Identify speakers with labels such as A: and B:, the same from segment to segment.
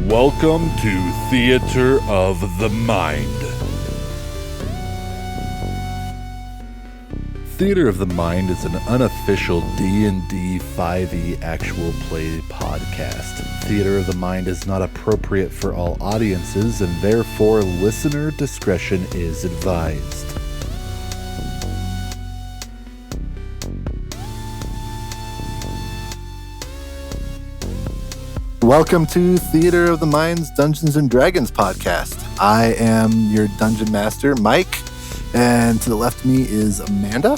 A: Welcome to Theater of the Mind. Theater of the Mind is an unofficial D&D 5e actual play podcast. Theater of the Mind is not appropriate for all audiences, and therefore listener discretion is advised. Welcome to Theater of the Mind's Dungeons & Dragons podcast. I am your Dungeon Master, Mike, and to the left of me is Amanda.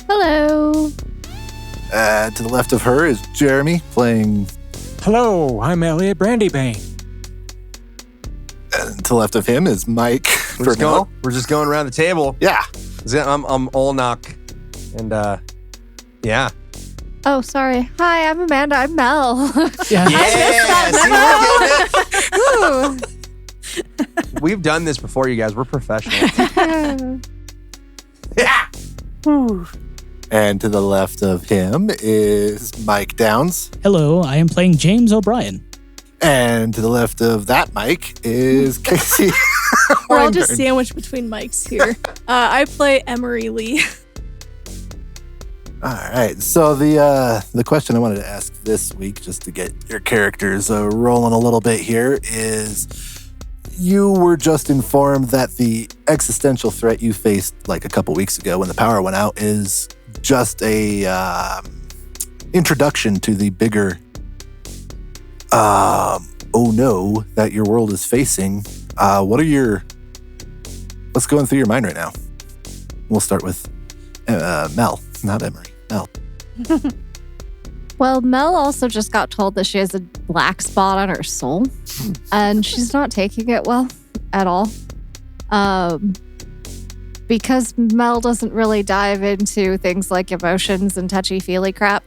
B: Hello.
A: To the left of her is Jeremy, playing...
C: Hello, I'm Elliot Brandybain.
A: And to the left of him is Mike.
D: We're just going around the table.
A: Yeah.
D: I'm Olnok, and yeah.
B: Oh, sorry. Hi, I'm Amanda. I'm Mel.
D: Yeah.
B: I missed that memo.
D: We've done this before, you guys. We're professional. Yeah.
A: And to the left of him is Mike Downs.
E: Hello, I am playing James O'Brien.
A: And to the left of that Mike is Casey.
F: We're all just sandwiched between mics here. I play Emery Lee.
A: All right. So the question I wanted to ask this week, just to get your characters rolling a little bit here, is you were just informed that the existential threat you faced like a couple weeks ago when the power went out is just a introduction to the bigger oh no that your world is facing. What's going through your mind right now? We'll start with Mel, not Emery. Mel.
B: Well, Mel also just got told that she has a black spot on her soul, and she's not taking it well at all. Because Mel doesn't really dive into things like emotions and touchy-feely crap.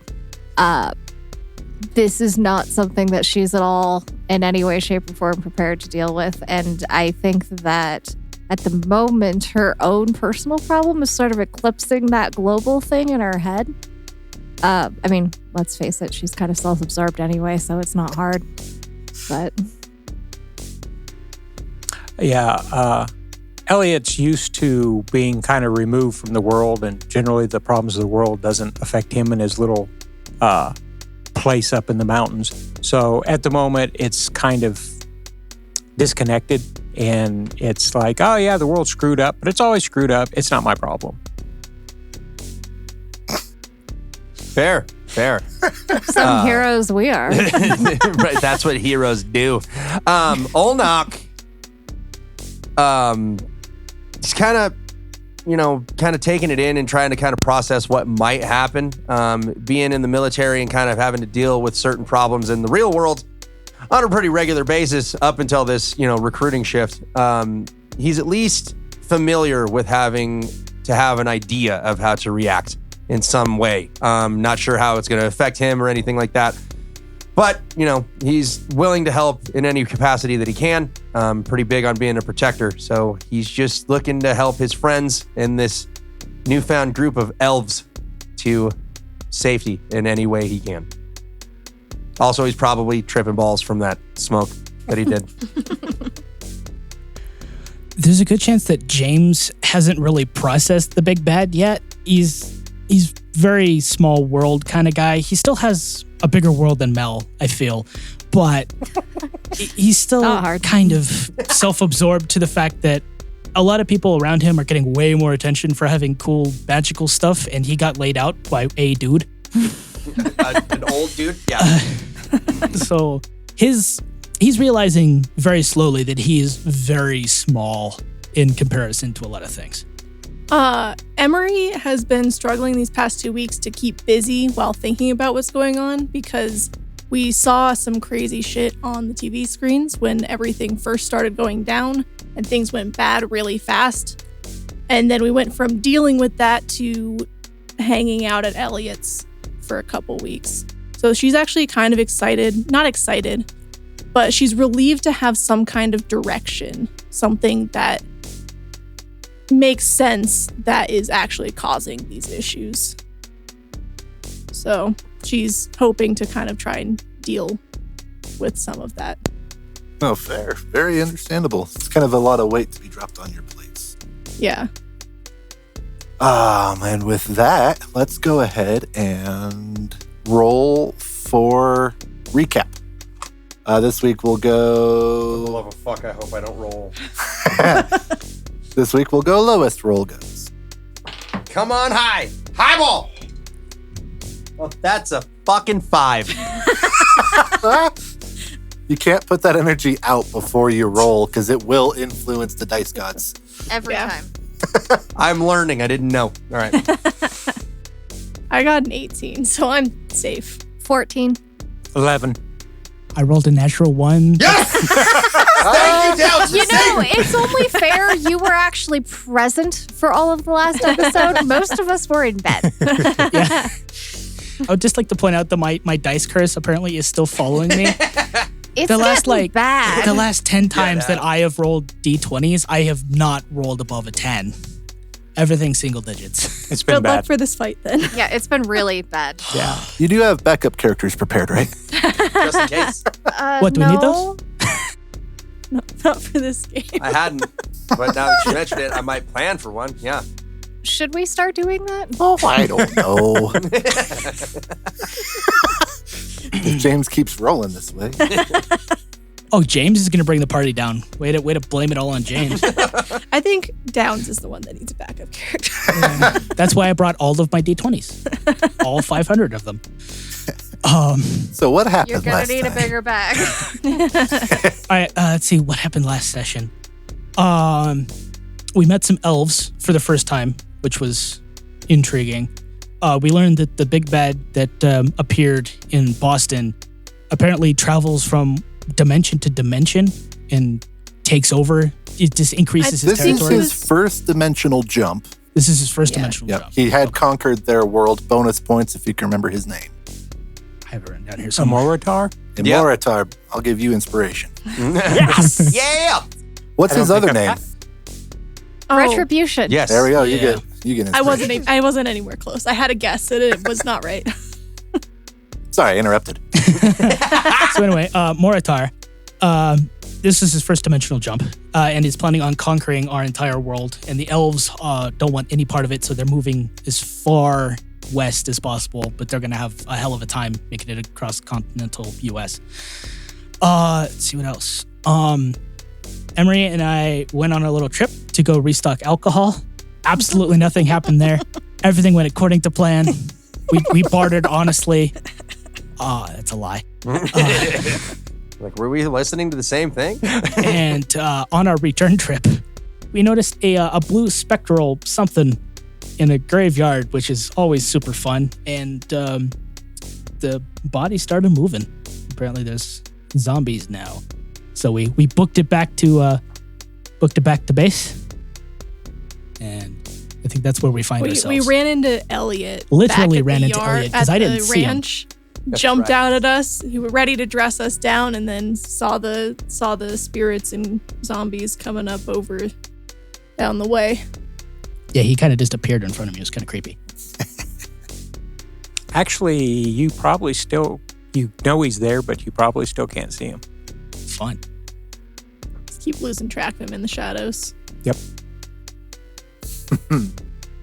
B: This is not something that she's at all in any way, shape, or form prepared to deal with, and I think that at the moment, her own personal problem is sort of eclipsing that global thing in her head. I mean, let's face it, she's kind of self-absorbed anyway, so it's not hard. But
C: Yeah, Elliot's used to being kind of removed from the world, and generally the problems of the world doesn't affect him and his little place up in the mountains. So at the moment, it's kind of disconnected. And it's like, oh yeah, the world's screwed up, but it's always screwed up. It's not my problem.
D: Fair.
B: some heroes we are.
D: Right, that's what heroes do. Olnok, he's kind of taking it in and trying to kind of process what might happen. Being in the military and kind of having to deal with certain problems in the real world on a pretty regular basis up until this, recruiting shift. He's at least familiar with having to have an idea of how to react in some way. Not sure how it's going to affect him or anything like that. But, he's willing to help in any capacity that he can. Pretty big on being a protector. So he's just looking to help his friends in this newfound group of elves to safety in any way he can. Also, he's probably tripping balls from that smoke that he did.
E: There's a good chance that James hasn't really processed the big bad yet. He's very small world kind of guy. He still has a bigger world than Mel, I feel, but he's still kind of self-absorbed to the fact that a lot of people around him are getting way more attention for having cool magical stuff, and he got laid out by a dude.
D: An old dude? Yeah.
E: So he's realizing very slowly that he is very small in comparison to a lot of things.
F: Emery has been struggling these past 2 weeks to keep busy while thinking about what's going on because we saw some crazy shit on the TV screens when everything first started going down and things went bad really fast. And then we went from dealing with that to hanging out at Elliot's for a couple weeks. So she's actually kind of not excited, but she's relieved to have some kind of direction, something that makes sense that is actually causing these issues. So she's hoping to kind of try and deal with some of that.
A: Oh, fair. Very understandable. It's kind of a lot of weight to be dropped on your plates.
F: Yeah.
A: And with that, let's go ahead and roll for recap. This week we'll
D: For the
A: go.
D: love of fuck, I hope I don't roll.
A: This week we'll go lowest roll goes.
D: Come on, high. Highball. Well, that's a fucking 5.
A: You can't put that energy out before you roll because it will influence the dice gods.
B: Every
F: Yeah.
B: time.
D: I'm learning. I didn't know. All right.
F: I got an 18, so I'm safe.
B: 14.
C: 11.
E: I rolled a natural 1.
D: Yes! Thank you, Dallas.
B: You know, it's only fair you were actually present for all of the last episode. Most of us were in bed.
E: Yeah. I would just like to point out that my dice curse apparently is still following me.
B: It's
E: The last,
B: getting
E: like,
B: bad.
E: The last 10 times that I have rolled D20s, I have not rolled above a 10. Everything single digits.
C: It's been
F: Good luck
C: bad.
F: for this fight then.
B: Yeah, it's been really bad.
C: Yeah.
A: You do have backup characters prepared, right?
D: Just in case.
E: What, do we need
B: no.
F: No, not for this game.
D: I hadn't. But now that you mentioned it, I might plan for one. Yeah.
B: Should we start doing that?
A: Oh, I don't know. If James keeps rolling this way.
E: Oh, James is going to bring the party down. Way to blame it all on James.
F: I think Downs is the one that needs a backup character.
E: That's why I brought all of my D20s. All 500 of them.
A: So what happened
B: You're gonna
A: last
B: need
A: time?
B: a bigger bag.
E: All right, let's see what happened last session. We met some elves for the first time, which was intriguing. We learned that the big bad that appeared in Boston apparently travels from dimension to dimension and takes over. It just increases his
A: This is
E: territory.
A: his first dimensional jump.
E: This is his first
F: Yeah.
E: dimensional
A: Yep.
E: jump.
A: He had conquered their world. Bonus points if you can remember his name.
E: I have it written down here
C: A
E: somewhere.
C: Moritar?
D: Yep.
A: Imoritar, I'll give you inspiration.
E: Yes!
D: Yeah.
A: What's
C: I don't
A: his other
C: think
A: name?
C: I've
F: Oh,
D: Yes.
B: Retribution.
A: There we go. You
E: Yeah.
A: get inspiration.
F: I wasn't anywhere close. I had a guess and it was not right.
A: Sorry, I interrupted.
E: So anyway, Moritar, this is his first dimensional jump, and he's planning on conquering our entire world. And the elves don't want any part of it, so they're moving as far west as possible. But they're gonna have a hell of a time making it across continental U.S. Let's see what else. Emery and I went on a little trip to go restock alcohol. Absolutely nothing happened there. Everything went according to plan. We bartered honestly. That's a lie.
D: Like, were we listening to the same thing?
E: And on our return trip, we noticed a blue spectral something in a graveyard, which is always super fun. And the body started moving. Apparently, there's zombies now. So we booked it back to base, and I think that's where we find ourselves.
F: We ran into Elliot.
E: Literally
F: back at
E: ran
F: the
E: into
F: yard
E: Elliot, 'cause
F: at
E: I didn't
F: the
E: see him.
F: ranch.
D: That's
F: Jumped
D: right.
F: out at us. He was ready to dress us down, and then saw the spirits and zombies coming up over down the way.
E: Yeah, he kind of just appeared in front of me. It was kind of creepy.
C: Actually, you probably still, you know he's there, but you probably still can't see him.
E: Fun.
F: Just keep losing track of him in the shadows.
C: Yep.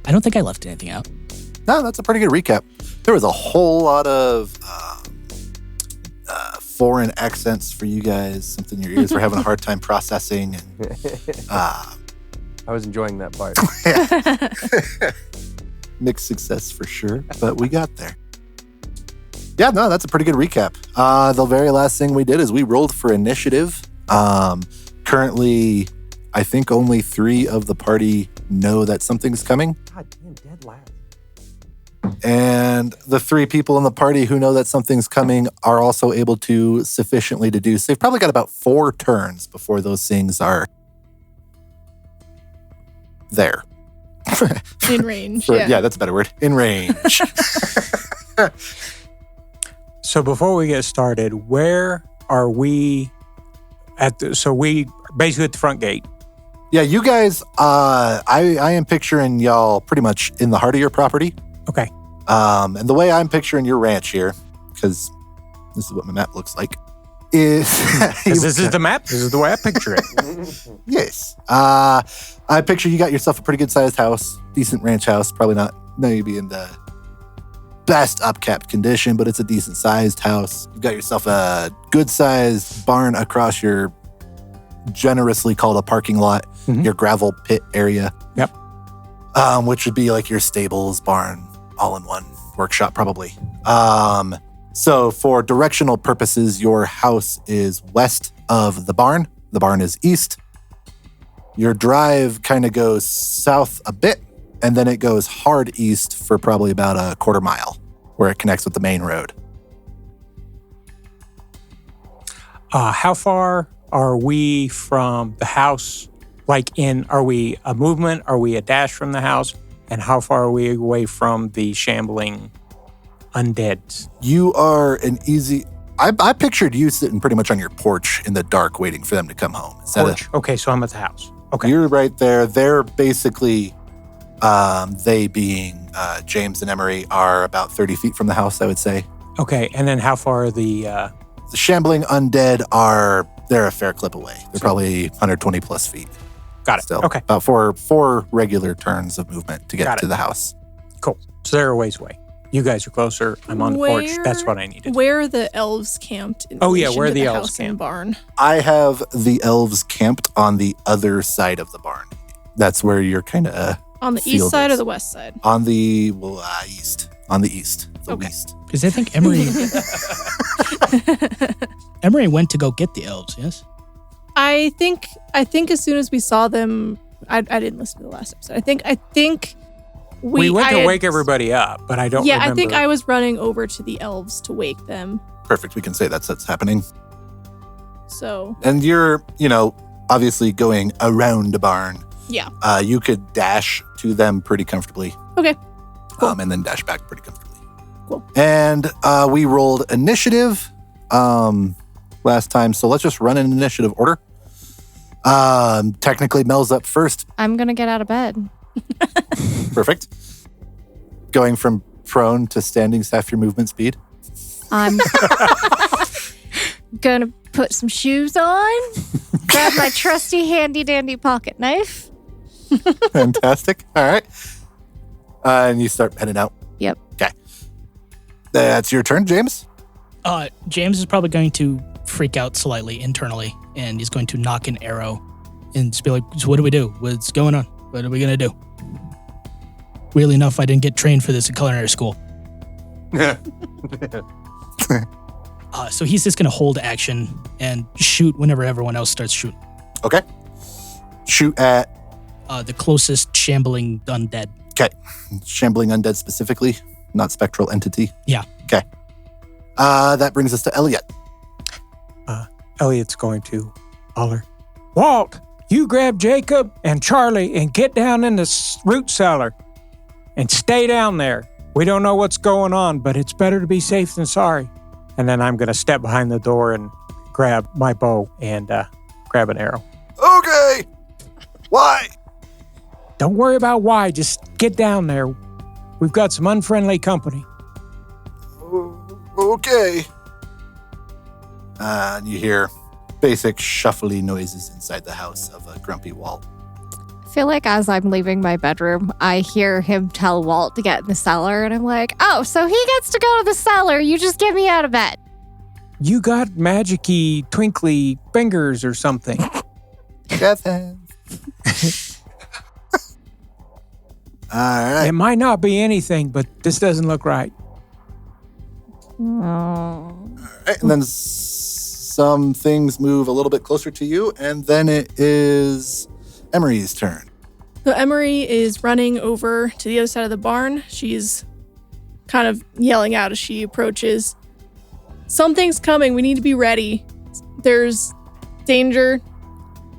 E: I don't think I left anything out.
A: No, that's a pretty good recap. There was a whole lot of foreign accents for you guys, something your ears were having a hard time processing. And
D: I was enjoying that part.
A: mixed success for sure, but we got there. Yeah, no, that's a pretty good recap. The very last thing we did is we rolled for initiative. Currently, I think only 3 of the party know that something's coming.
D: God damn, dead last.
A: And the 3 people in the party who know that something's coming are also able to sufficiently deduce. They've probably got about 4 turns before those things are there.
F: In range.
A: Yeah, that's a better word. In range.
C: So before we get started, where are we so we basically at the front gate.
A: Yeah, you guys, I am picturing y'all pretty much in the heart of your property.
C: Okay.
A: And the way I'm picturing your ranch here, because this is what my map looks like, is...
C: 'Cause this is the map. This is the way I picture it.
A: Yes. I picture you got yourself a pretty good-sized house, decent ranch house, probably not maybe in the best upkept condition, but it's a decent-sized house. You've got yourself a good-sized barn across your generously called a parking lot, your gravel pit area.
C: Yep.
A: Which would be like your stables, barn, all in one workshop, probably. So for directional purposes, your house is west of the barn. The barn is east. Your drive kind of goes south a bit, and then it goes hard east for probably about a quarter mile, where it connects with the main road.
C: How far are we from the house? Like are we a movement? Are we a dash from the house? And how far are we away from the shambling undeads?
A: You are an easy... I pictured you sitting pretty much on your porch in the dark waiting for them to come home.
C: Porch. Okay, so I'm at the house. Okay.
A: You're right there. They're basically, they being James and Emery, are about 30 feet from the house, I would say.
C: Okay, and then how far are the...
A: The shambling undead they're a fair clip away. They're probably 120 plus feet.
C: Got it.
A: Still.
C: Okay.
A: About four regular turns of movement to get to the house.
C: Cool. So they're a ways away. You guys are closer. I'm on the porch. That's what I needed.
F: Where are the elves camped? In
C: where
F: relation
C: are
F: to
C: the elves
F: house and
C: camped?
F: barn?
A: I have the elves camped on the other side of the barn. That's where you're kind of...
F: On the east side or the west side?
A: On the east. On the east. The east.
E: Because I think Emery went to go get the elves, yes?
F: I think as soon as we saw them, I didn't listen to the last episode. I think
C: we went to wake everybody up, but I don't remember.
F: I think I was running over to the elves to wake them.
A: Perfect. We can say that's happening.
F: So.
A: And you're, obviously going around the barn.
F: Yeah.
A: You could dash to them pretty comfortably.
F: Okay. Cool.
A: And then dash back pretty comfortably.
F: Cool.
A: And we rolled initiative last time, so let's just run in initiative order. Technically, Mel's up first.
B: I'm going to get out of bed.
A: Perfect. Going from prone to standing is half your movement speed.
B: I'm going to put some shoes on, grab my trusty handy dandy pocket knife.
A: Fantastic. All right. And you start heading out.
B: Yep.
A: Okay. That's your turn, James.
E: James is probably going to freak out slightly internally, and he's going to knock an arrow and just be like, so what do we do? What's going on? What are we going to do? Weirdly enough, I didn't get trained for this at culinary school. So he's just going to hold action and shoot whenever everyone else starts shooting.
A: Okay. Shoot at...
E: the closest shambling undead.
A: Okay. Shambling undead specifically, not spectral entity.
E: Yeah.
A: Okay. That brings us to Elliot.
C: Elliot's going to holler, Walt, you grab Jacob and Charlie and get down in the root cellar and stay down there. We don't know what's going on, but it's better to be safe than sorry. And then I'm going to step behind the door and grab my bow and grab an arrow.
A: Okay. Why?
C: Don't worry about why. Just get down there. We've got some unfriendly company.
A: Okay. And you hear basic shuffly noises inside the house of a grumpy Walt.
B: I feel like as I'm leaving my bedroom, I hear him tell Walt to get in the cellar, and I'm like, oh, so he gets to go to the cellar. You just get me out of bed.
C: You got magic-y, twinkly fingers or something.
A: Death hands. All right.
C: It might not be anything, but this doesn't look right.
B: Oh.
A: All right. And then some things move a little bit closer to you, and then it is Emery's turn.
F: So Emery is running over to the other side of the barn. She's kind of yelling out as she approaches. Something's coming. We need to be ready. There's danger.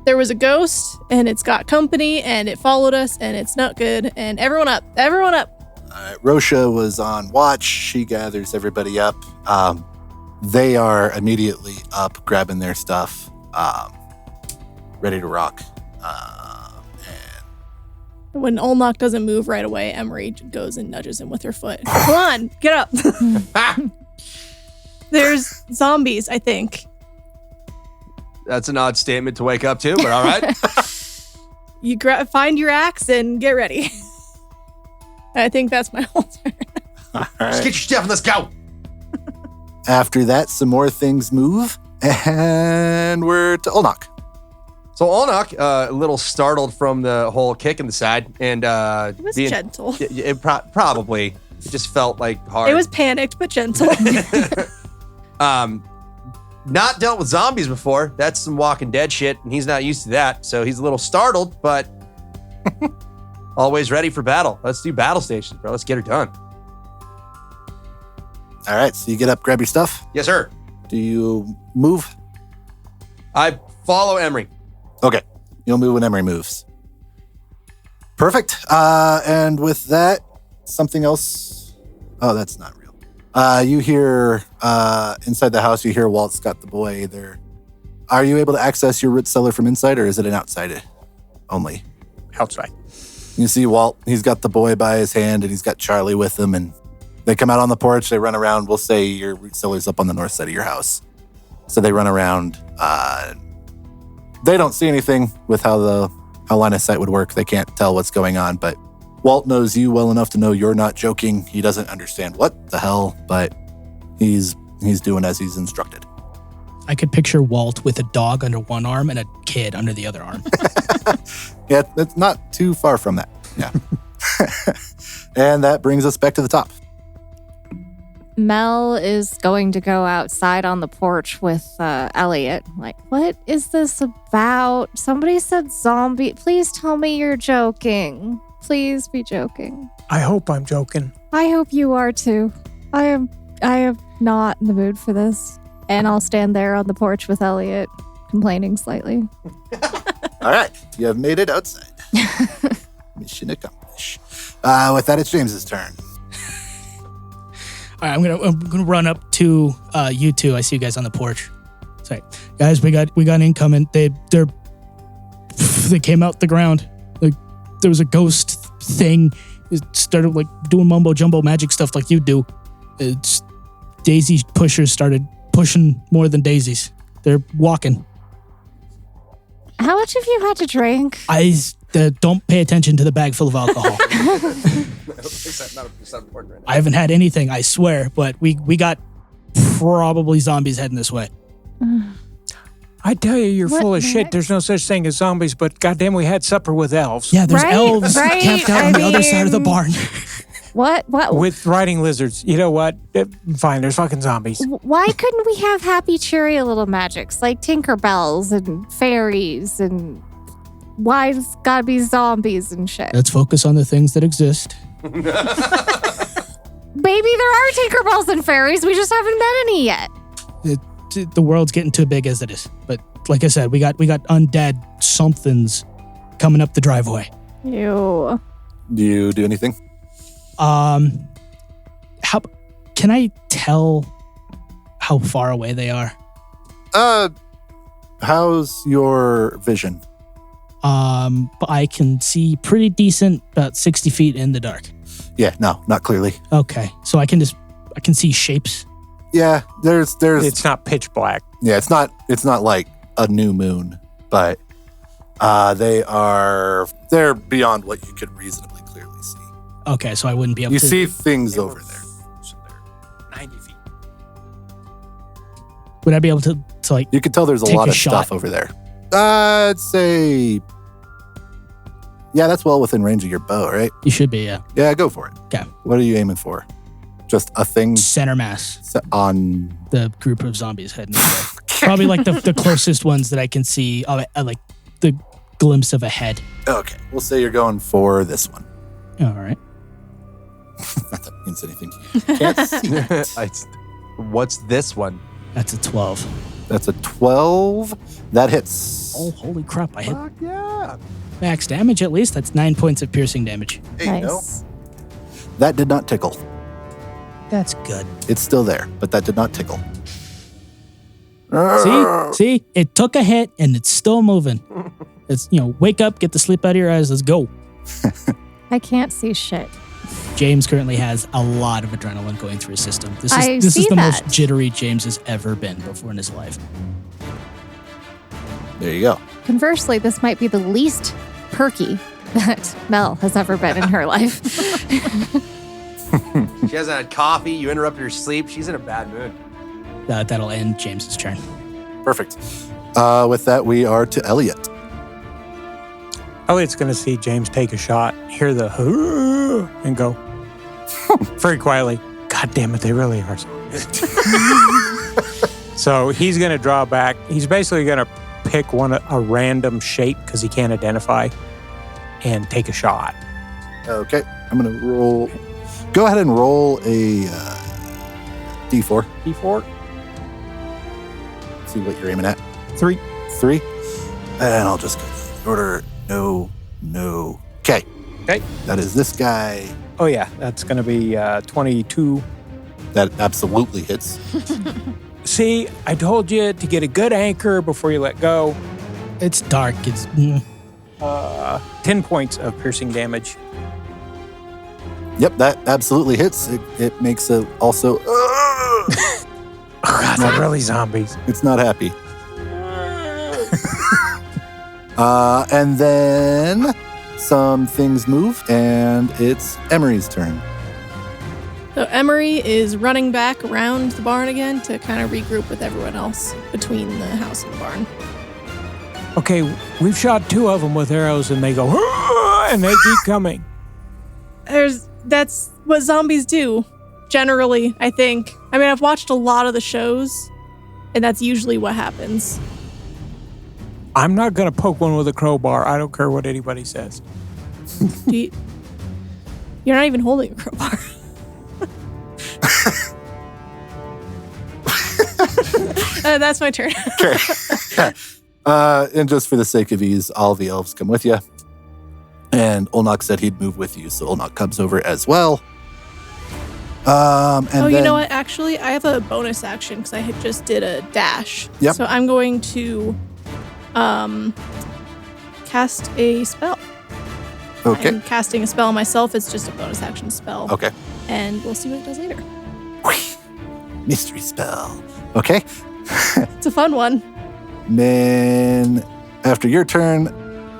F: There was a ghost, and it's got company, and it followed us, and it's not good. And everyone up. Everyone up.
A: All right. Rosha was on watch. She gathers everybody up. They are immediately up, grabbing their stuff, ready to rock.
F: When Olmok doesn't move right away, Emery goes and nudges him with her foot. Come on, get up. There's zombies, I think.
D: That's an odd statement to wake up to, but all right.
F: You find your axe and get ready. I think that's my whole turn.
A: All
D: Just
A: right.
D: get your stuff and let's go.
A: After that, some more things move, and we're to Olnok.
D: So Olnok, a little startled from the whole kick in the side, and
F: It was gentle.
D: probably it just felt like hard.
F: It was panicked, but gentle.
D: Not dealt with zombies before. That's some Walking Dead shit, and he's not used to that. So he's a little startled, but always ready for battle. Let's do battle stations, bro. Let's get her done.
A: All right, so you get up, grab your stuff.
D: Yes, sir.
A: Do you move?
D: I follow Emery.
A: Okay, you'll move when Emery moves. Perfect. And with that, something else. Oh, that's not real. You hear inside the house. You hear Walt's got the boy there. Are you able to access your root cellar from inside, or is it an outside only?
C: Outside.
A: You see Walt. He's got the boy by his hand, and he's got Charlie with him, and they come out on the porch. They run around. We'll say your root cellar's up on the north side of your house, so they run around. They don't see anything with how line of sight would work. They can't tell what's going on, but Walt knows you well enough to know you're not joking. He doesn't understand what the hell, but he's doing as he's instructed.
E: I could picture Walt with a dog under one arm and a kid under the other arm.
A: Yeah, it's not too far from that. Yeah. And that brings us back to the top.
B: Mel is going to go outside on the porch with Elliot. Like, what is this about? Somebody said zombie. Please tell me you're joking. Please be joking.
C: I hope I'm joking.
B: I hope you are too. I am not in the mood for this. And I'll stand there on the porch with Elliot, complaining slightly.
A: All right, you have made it outside. Mission accomplished. With that, it's James's turn.
E: All right, I'm gonna run up to you two. I see you guys on the porch. Sorry, guys, we got incoming. They came out the ground. Like there was a ghost thing. It started like doing mumbo jumbo magic stuff like you do. It's daisy pushers started pushing more than daisies. They're walking.
B: How much have you had to drink?
E: I don't pay attention to the bag full of alcohol. I haven't had anything, I swear, but we got probably zombies heading this way.
C: I tell you, you're
B: What
C: full of
B: the
C: shit.
B: heck?
C: There's no such thing as zombies, but goddamn, we had supper with elves.
E: Yeah, there's
B: Right,
E: elves
B: right,
E: camped out on the other side of the
B: mean-
E: barn.
B: What?
C: With riding lizards. You know what? Fine, there's fucking zombies.
B: Why couldn't we have happy, cheery little magics like Tinkerbells and fairies and why it's gotta be zombies and shit?
E: Let's focus on the things that exist.
B: Maybe there are Tinkerbells and fairies. We just haven't met any yet.
E: The world's getting too big as it is. But like I said, we got undead somethings coming up the driveway.
B: Ew.
A: Do you do anything?
E: How can I tell how far away they are?
A: How's your vision?
E: I can see pretty decent, about 60 feet in the dark.
A: Yeah, no, not clearly.
E: Okay, so I can see shapes.
A: Yeah, there's
C: It's not pitch black.
A: yeah, it's not like a new moon, but they're beyond what you could reasonably clearly see.
E: Okay, so I wouldn't be able
A: You
E: to
A: see things over there.
C: So they're 90 feet.
E: Would I be able to like?
A: You can tell there's a
E: Take
A: lot
E: a
A: of
E: shot.
A: stuff over there. I'd say, yeah, that's well within range of your bow, right?
E: You should be, yeah.
A: Yeah, go for it.
E: Okay.
A: What are you aiming for? Just a thing
E: Center mass,
A: on.
E: the group of zombies heading this way. Probably like the closest ones that I can see, like the glimpse of a head.
A: Okay, we'll say you're going for this one.
E: All right.
A: Not that it means anything to you. Can't see it.
D: What's this one?
E: That's a 12.
A: That's a 12. That hits.
E: Oh, holy crap. I hit
D: Fuck yeah.
E: max damage at least. That's 9 points of piercing damage.
A: There you go.
B: Nice.
A: That did not tickle.
E: That's good.
A: It's still there, but that did not tickle.
E: See? It took a hit and it's still moving. It's, wake up, get the sleep out of your eyes, let's go.
B: I can't see shit.
E: James currently has a lot of adrenaline going through his system.
B: I
E: This is
B: see
E: the
B: that.
E: most jittery James has ever been before in his life.
A: There you go.
B: Conversely, this might be the least perky that Mel has ever been in her life.
D: She hasn't had coffee. You interrupted her sleep. She's in a bad mood.
E: That'll end James's turn.
A: Perfect. With that, we are to Elliot.
C: Elliot's going to see James take a shot, hear the and go very quietly, God damn it, they really are zombies. So he's going to draw back. He's basically going to pick a random shape because he can't identify and take a shot.
A: Okay, I'm going to roll. Go ahead and roll a D4.
C: D4?
A: See what you're aiming at.
C: 3.
A: 3. And I'll just go in order. No. Okay.
C: Okay.
A: That is this guy.
C: Oh, yeah. That's going to be 22.
A: That absolutely hits.
C: See, I told you to get a good anchor before you let go.
E: It's dark. It's
C: 10 points of piercing damage.
A: Yep, that absolutely hits. It makes it also.
C: Oh, God, they're really zombies.
A: It's not happy. And then some things move, and it's Emery's turn.
F: So Emery is running back around the barn again to kind of regroup with everyone else between the house and the barn.
C: Okay, we've shot 2 of them with arrows, and they go, and they keep coming.
F: That's what zombies do, generally, I think. I mean, I've watched a lot of the shows, and that's usually what happens.
C: I'm not going to poke one with a crowbar. I don't care what anybody says.
F: You're not even holding a crowbar. That's my turn.
A: Okay. And just for the sake of ease, all the elves come with you. And Olnak said he'd move with you, so Olnak comes over as well.
F: You know what? Actually, I have a bonus action because I had just did a dash.
A: Yep.
F: So I'm going to cast a spell.
A: Okay.
F: I'm casting a spell myself. It's just a bonus action spell.
A: Okay.
F: And we'll see what it does later.
A: Mystery spell. Okay.
F: It's a fun one.
A: Then after your turn,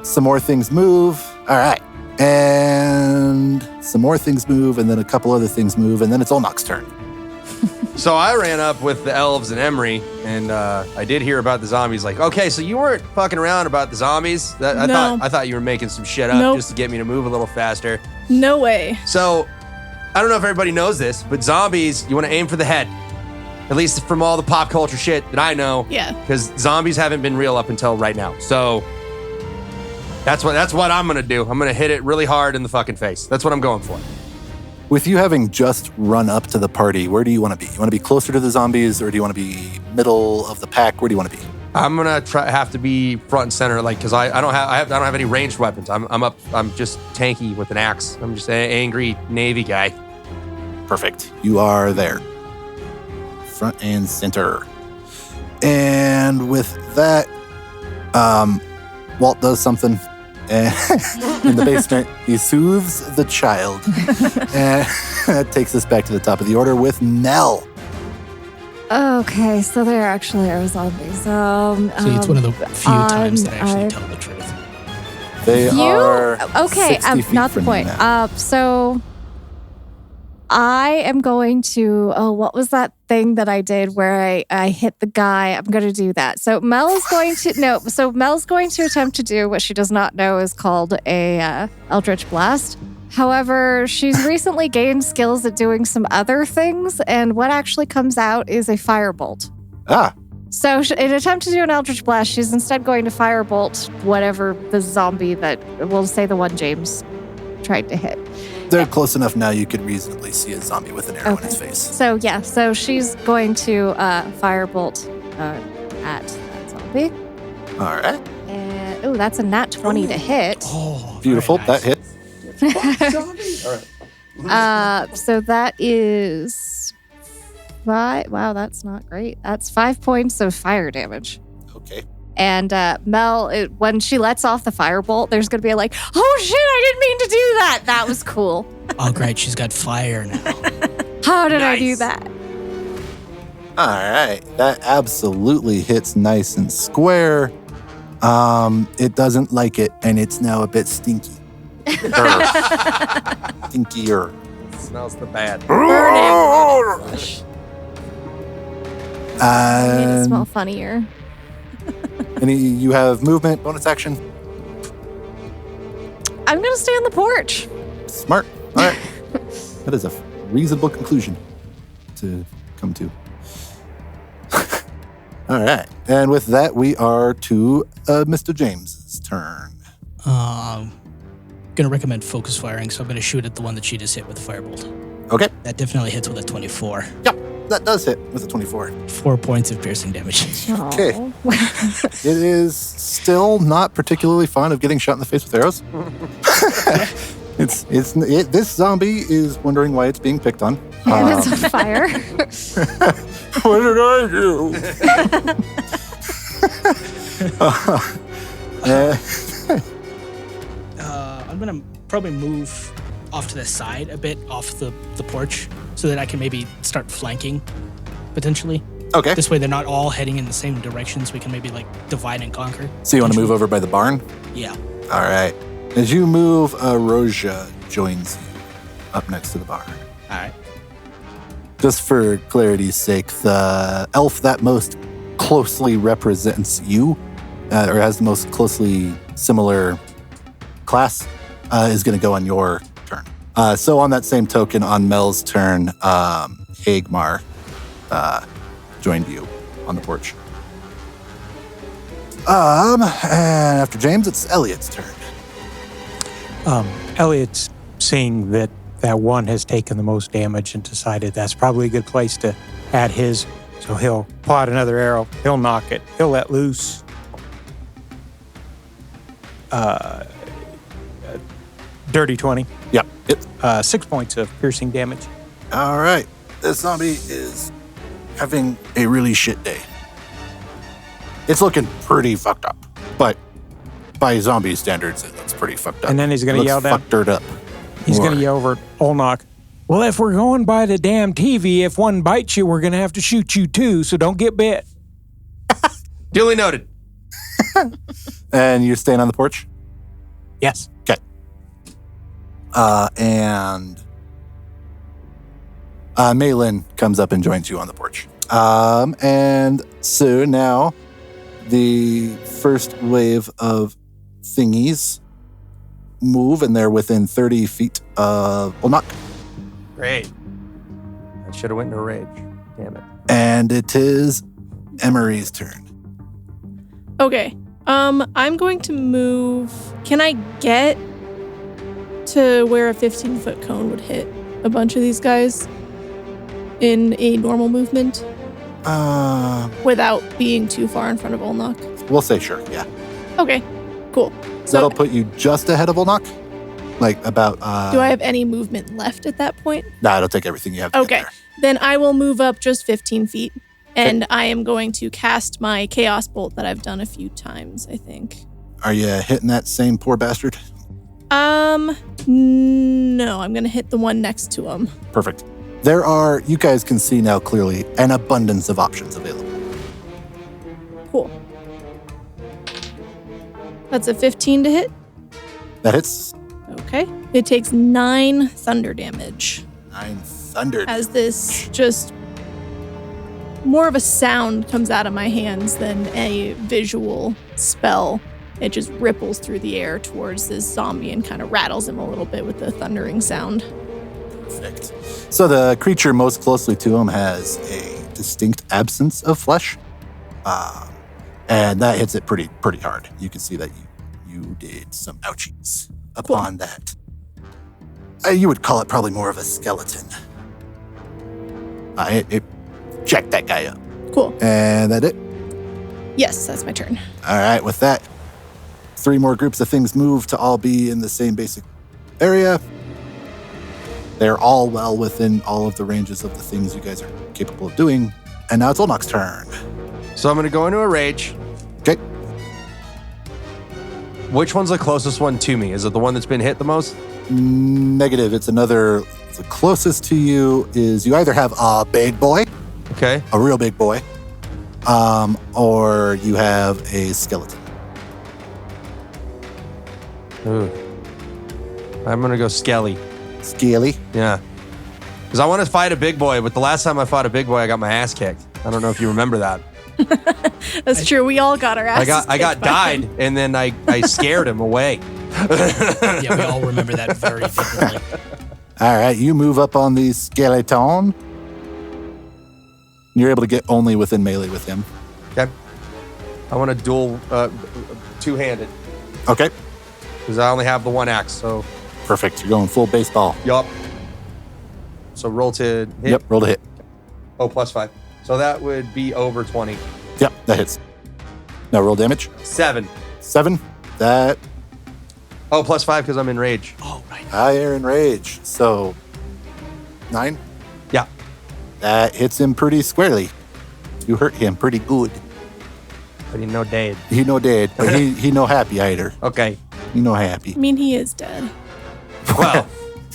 A: some more things move. All right. And some more things move, and then a couple other things move, and then it's Olnok's turn.
D: So I ran up with the elves and Emery, and I did hear about the zombies. Like, okay, so you weren't fucking around about the zombies?
F: No.
D: I thought you were making some shit up just to get me to move a little faster.
F: No way.
D: So I don't know if everybody knows this, but zombies, you want to aim for the head. At least from all the pop culture shit that I know.
F: Yeah.
D: Because zombies haven't been real up until right now. So that's what I'm gonna do. I'm gonna hit it really hard in the fucking face. That's what I'm going for.
A: With you having just run up to the party, where do you want to be? You want to be closer to the zombies, or do you want to be middle of the pack? Where do you want to be?
D: I'm gonna have to be front and center, like, because I don't have any ranged weapons. I'm just tanky with an axe. I'm just an angry Navy guy.
A: Perfect. You are there. Front and center. And with that, Walt does something in the basement. He soothes the child. And that takes us back to the top of the order with Nell.
B: Okay, so there actually are zombies.
E: See, it's one of the few times that I actually tell the truth.
A: They are
B: okay.
A: 60 feet
B: Not the
A: from
B: point.
A: you now.
B: So I am going to. Oh, what was that thing that I did where I hit the guy? I'm going to do that. So Mel is going to no. So Mel's going to attempt to do what she does not know is called a Eldritch Blast. However, she's recently gained skills at doing some other things, and what actually comes out is a firebolt.
A: Ah,
B: So in an attempt to do an Eldritch Blast, she's instead going to firebolt whatever the zombie that, we'll say the one James tried to hit.
A: they're close enough now you could reasonably see a zombie with an arrow in his face.
B: So yeah, so she's going to firebolt at that zombie.
A: All right.
B: And, oh, that's a nat 20 to hit.
E: Oh,
A: Beautiful.
E: very nice.
A: That hit.
B: So that is 5. Wow, that's not great. That's 5 points of fire damage.
A: Okay.
B: And Mel, when she lets off the firebolt, there's going to be like, oh shit, I didn't mean to do that. That was cool.
E: Oh, great. She's got fire now.
B: How did I do that?
A: All right. That absolutely hits nice and square. It doesn't like it, and it's now a bit stinky. Stinkier.
D: Smells the bad.
F: Burning flesh.
B: Made it smell
A: And
B: funnier.
A: you have movement, bonus action.
B: I'm gonna stay on the porch.
A: Smart. All right. That is a reasonable conclusion to come to. All right. And with that, we are to Mr. James's turn.
E: Gonna recommend focus firing, so I'm gonna shoot at the one that she just hit with the firebolt.
A: Okay.
E: That definitely hits with a 24.
A: Yep. That does hit with a 24.
E: 4 points of piercing damage.
A: Okay.
B: Aw.
A: It is still not particularly fun of getting shot in the face with arrows. This zombie is wondering why it's being picked on.
B: And it's on fire.
A: What did I do?
E: I'm gonna probably move off to the side a bit, off the porch, so that I can maybe start flanking, potentially.
A: Okay.
E: This way they're not all heading in the same direction, so we can maybe like divide and conquer.
A: So you want to move over by the barn?
E: Yeah.
A: All right. As you move, Roja joins you up next to the barn.
E: All right.
A: Just for clarity's sake, the elf that most closely represents you, or has the most closely similar class, is going to go on your turn. So on that same token, on Mel's turn, Hagmar joined you on the porch. And after James, it's Elliot's turn.
C: Elliot's seeing that one has taken the most damage and decided that's probably a good place to add his. So he'll pull out another arrow. He'll knock it. He'll let loose. Dirty 20.
A: Yep.
C: 6 points of piercing damage.
A: All right. This zombie is having a really shit day. It's looking pretty fucked up, but by zombie standards, it looks pretty fucked up.
C: And then he's going
A: It
C: to yell
A: looks
C: down.
A: fucked up.
C: He's going to
A: More.
C: yell over at Olnock. Well, if we're going by the damn TV, if one bites you, we're going to have to shoot you too, so don't get bit.
D: Duly noted.
A: And you're staying on the porch?
C: Yes.
A: Okay. And Maylin comes up and joins you on the porch. And so now the first wave of thingies move, and they're within 30 feet of Olnock.
D: Great. I should have went into rage. Damn it.
A: And it is Emery's turn.
F: Okay. I'm going to move. Can I get to where a 15-foot cone would hit a bunch of these guys in a normal movement without being too far in front of Olnock?
A: We'll say sure, yeah.
F: Okay, cool. So
A: That'll put you just ahead of Olnock? Like about...
F: do I have any movement left at that point?
A: Nah, it'll take everything you have to get
F: Okay.
A: there.
F: Then I will move up just 15 feet. And I am going to cast my Chaos Bolt that I've done a few times, I think.
A: Are you hitting that same poor bastard?
F: No, I'm going to hit the one next to him.
A: Perfect. There are, you guys can see now clearly, an abundance of options available.
F: Cool. That's a 15 to hit.
A: That hits
F: Okay. It takes 9 thunder damage
A: 9 thunder.
F: as this just more of a sound comes out of my hands than a visual spell. It just ripples through the air towards this zombie and kind of rattles him a little bit with the thundering sound.
A: Perfect. So the creature most closely to him has a distinct absence of flesh. And that hits it pretty hard. You can see that you did some ouchies upon that. You would call it probably more of a skeleton. It jacked that guy up.
F: Cool.
A: And that it.
F: Yes, that's my turn.
A: All right, with that, 3 more groups of things move to all be in the same basic area. They're all well within all of the ranges of the things you guys are capable of doing. And now it's Olnock's turn.
D: So I'm going to go into a rage.
A: Okay.
D: Which one's the closest one to me? Is it the one that's been hit the most?
A: Negative. It's another. The closest to you is you either have a big boy,
D: Okay.
A: a real big boy, or you have a skeleton.
D: Ooh. I'm going to go Skelly.
A: Scaly.
D: Yeah. Because I want to fight a big boy, but the last time I fought a big boy, I got my ass kicked. I don't know if you remember that.
F: That's true. We all got our asses
D: I got
F: kicked by
D: died,
F: him.
D: and then I scared him away.
E: Yeah, we all remember that very vividly.
A: All right, you move up on the skeleton. You're able to get only within melee with him.
D: Okay. I want to dual two-handed
A: Okay,
D: because I only have the one axe. So,
A: perfect. You're going full baseball.
D: yup. So roll to hit.
A: Yep, roll to hit.
D: Oh, +5. So that would be over 20.
A: Yep, that hits. Now roll damage.
D: 7.
A: 7. That
D: Oh, +5 because I'm in rage.
E: Oh, right.
A: higher in rage. So 9.
D: Yeah.
A: That hits him pretty squarely. You hurt him pretty good.
D: But you know dead.
A: He no dead, but he no happy either.
D: Okay.
A: He no happy.
F: I mean, he is dead,
D: Well,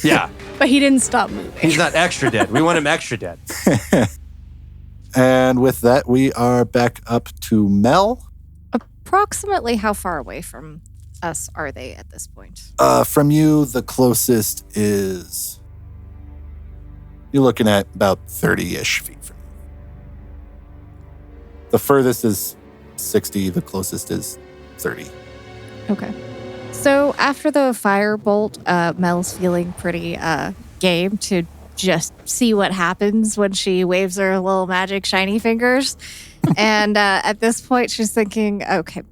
D: yeah.
F: but he didn't stop moving.
D: He's not extra dead. We want him extra dead.
A: And with that, we are back up to Mel.
B: Approximately how far away from us are they at this point?
A: From you, the closest is... You're looking at about 30-ish feet from you. The furthest is 60. The closest is 30.
B: Okay. So after the firebolt, Mel's feeling pretty game to just see what happens when she waves her little magic shiny fingers. And at this point, she's thinking, okay,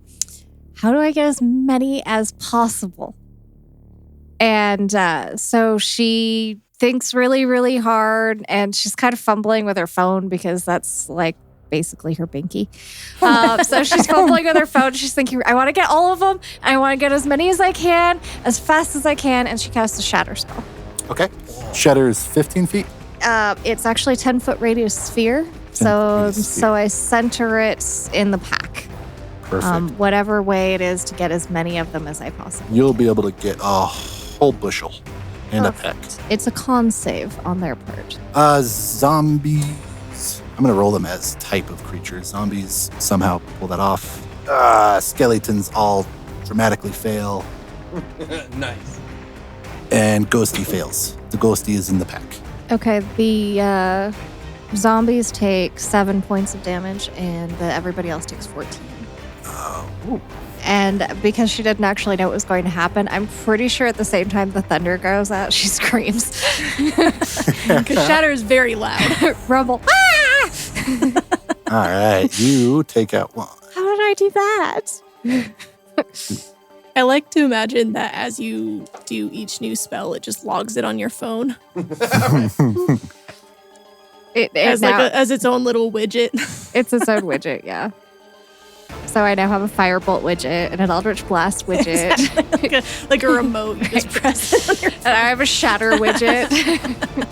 B: how do I get as many as possible? And so she thinks really, really hard, and she's kind of fumbling with her phone because that's like basically her binky. So she's fumbling with her phone. She's thinking, I want to get all of them. I want to get as many as I can, as fast as I can. And she casts a shatter spell.
A: Okay. Shatter is 15 feet.
B: It's actually a 10-foot radius sphere.
A: 10 radius sphere.
B: So I center it in the pack.
A: Perfect.
B: Whatever way it is to get as many of them as I possibly
A: You'll be able to get a whole bushel and a peck.
B: It's a con save on their part.
A: Zombies. I'm going to roll them as type of creatures. Zombies somehow pull that off. Skeletons all dramatically fail.
D: Nice.
A: And Ghosty fails. The Ghosty is in the pack.
B: Okay, the zombies take 7 points of damage, and everybody else takes 14.
A: Oh.
B: And because she didn't actually know what was going to happen, I'm pretty sure at the same time the thunder goes out, she screams.
F: Because shatter is very loud.
B: Rumble. Ah!
A: All right. You take out 1.
B: How did I do that?
F: I like to imagine that as you do each new spell, it just logs it on your phone as its own little widget.
B: It's its own widget, yeah. So I now have a firebolt widget and an eldritch blast widget.
F: Exactly. like a remote. You just press it on your phone.
B: And I have a shatter widget.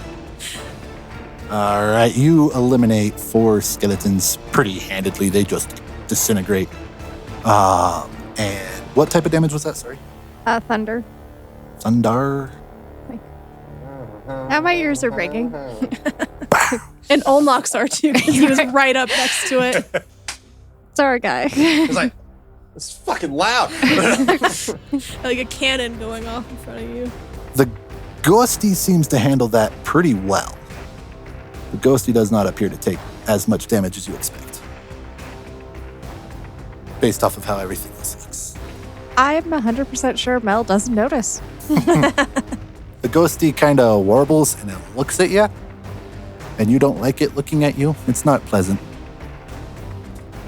A: All right. You eliminate 4 skeletons pretty handedly. They just disintegrate. And what type of damage was that? Sorry.
B: Thunder.
A: Thunder.
B: Now my ears are ringing.
F: And Olnox are too, because he was right up next to it.
B: Sorry, guy.
D: It's like, it's fucking loud.
F: Like a cannon going off in front of you.
A: The Ghosty seems to handle that pretty well. The Ghosty does not appear to take as much damage as you expect, based off of how everything else looks.
B: I'm 100% sure Mel doesn't notice.
A: The Ghosty kind of warbles and it looks at you, and you don't like it looking at you. It's not pleasant.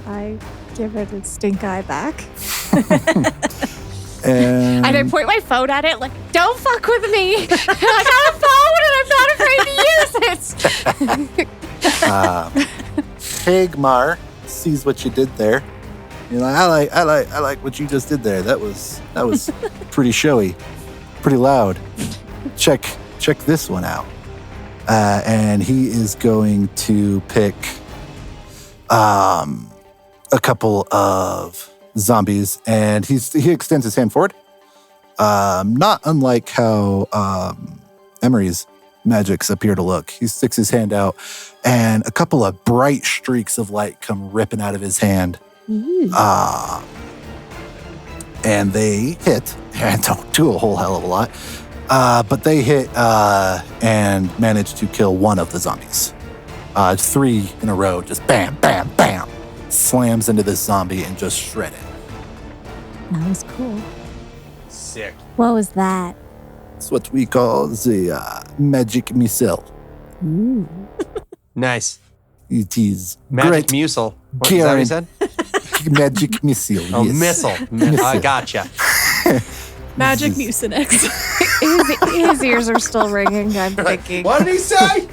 B: I give it a stink eye back.
A: And
B: I point my phone at it like, don't fuck with me. I got a phone and I'm not afraid to use it.
A: Hagmar sees what you did there. You're like, I like what you just did there. That was pretty showy, pretty loud. Check this one out. And he is going to pick a couple of zombies, and he extends his hand forward. Not unlike how Emery's magics appear to look. He sticks his hand out, and a couple of bright streaks of light come ripping out of his hand. and they hit, and don't do a whole hell of a lot, but they hit and manage to kill one of the zombies. 3 in a row, just bam, bam, bam, slams into this zombie and just shred it.
B: That was cool.
D: Sick.
B: What was that?
A: It's what we call the magic missile.
B: Ooh.
D: Nice.
A: It is
D: Magic
A: great.
D: Musel. What is that what you said?
A: Magic missile.
D: Oh,
A: yes.
D: missile. I gotcha.
F: Magic Mucinex.
B: His ears are still ringing. I'm thinking.
D: What did he say?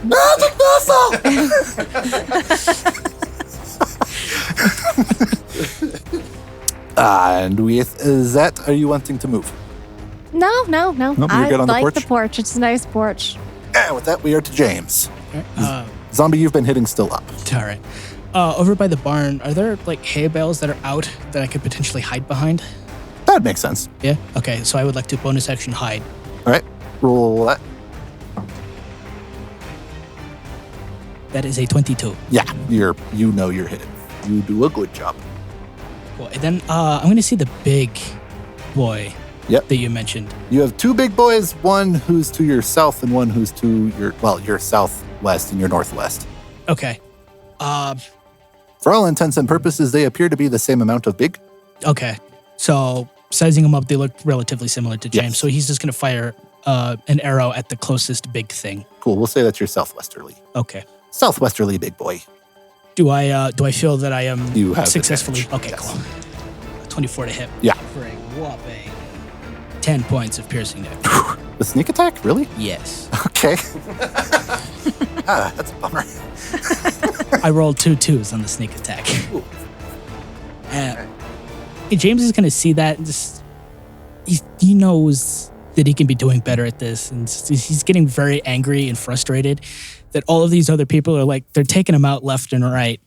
A: Magic missile! And with that, are you wanting to move?
B: No.
A: Nope, you're
B: I
A: good on the
B: like
A: porch?
B: the porch. It's a nice porch.
A: And with that, we are to James.
E: Uh,
A: Zombie you've been hitting still up.
E: all right. Over by the barn, are there like hay bales that are out that I could potentially hide behind?
A: That makes sense.
E: Yeah. Okay. So I would like to bonus action hide.
A: All right, roll that.
E: That is a 22.
A: Yeah, you're hidden. You do a good job.
E: Cool. And then I'm going to see the big boy
A: Yep.
E: that you mentioned.
A: You have 2 big boys, one who's to your south and one who's to your southwest and your northwest.
E: Okay.
A: For all intents and purposes, they appear to be the same amount of big.
E: Okay. So sizing them up, they look relatively similar to James.
A: Yes.
E: So he's just going to fire an arrow at the closest big thing.
A: Cool, we'll say that's your southwesterly.
E: Okay.
A: Southwesterly big boy.
E: Do I feel that I am
A: You have
E: successfully?
A: advantage,
E: Okay,
A: yes.
E: cool. 24 to hit.
A: Yeah.
E: For a whopping 10 points of piercing damage.
A: The sneak attack? Really?
E: Yes.
A: Okay. That's a bummer.
E: I rolled 2 2s on the sneak attack.
A: Ooh.
E: James is going to see that and just he knows that he can be doing better at this, and he's getting very angry and frustrated that all of these other people are like they're taking him out left and right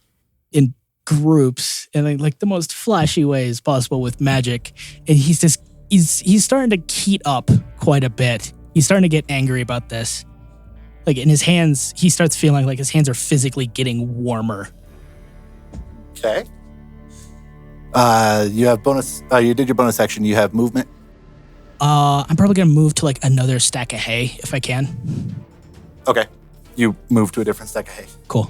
E: in groups and like the most flashy ways possible with magic, and he's starting to heat up quite a bit. He's starting to get angry about this. Like in his hands, he starts feeling like his hands are physically getting warmer.
A: Okay. You have bonus. You did your bonus action. You have movement.
E: I'm probably gonna move to like another stack of hay if I can.
A: Okay. You move to a different stack of hay.
E: Cool.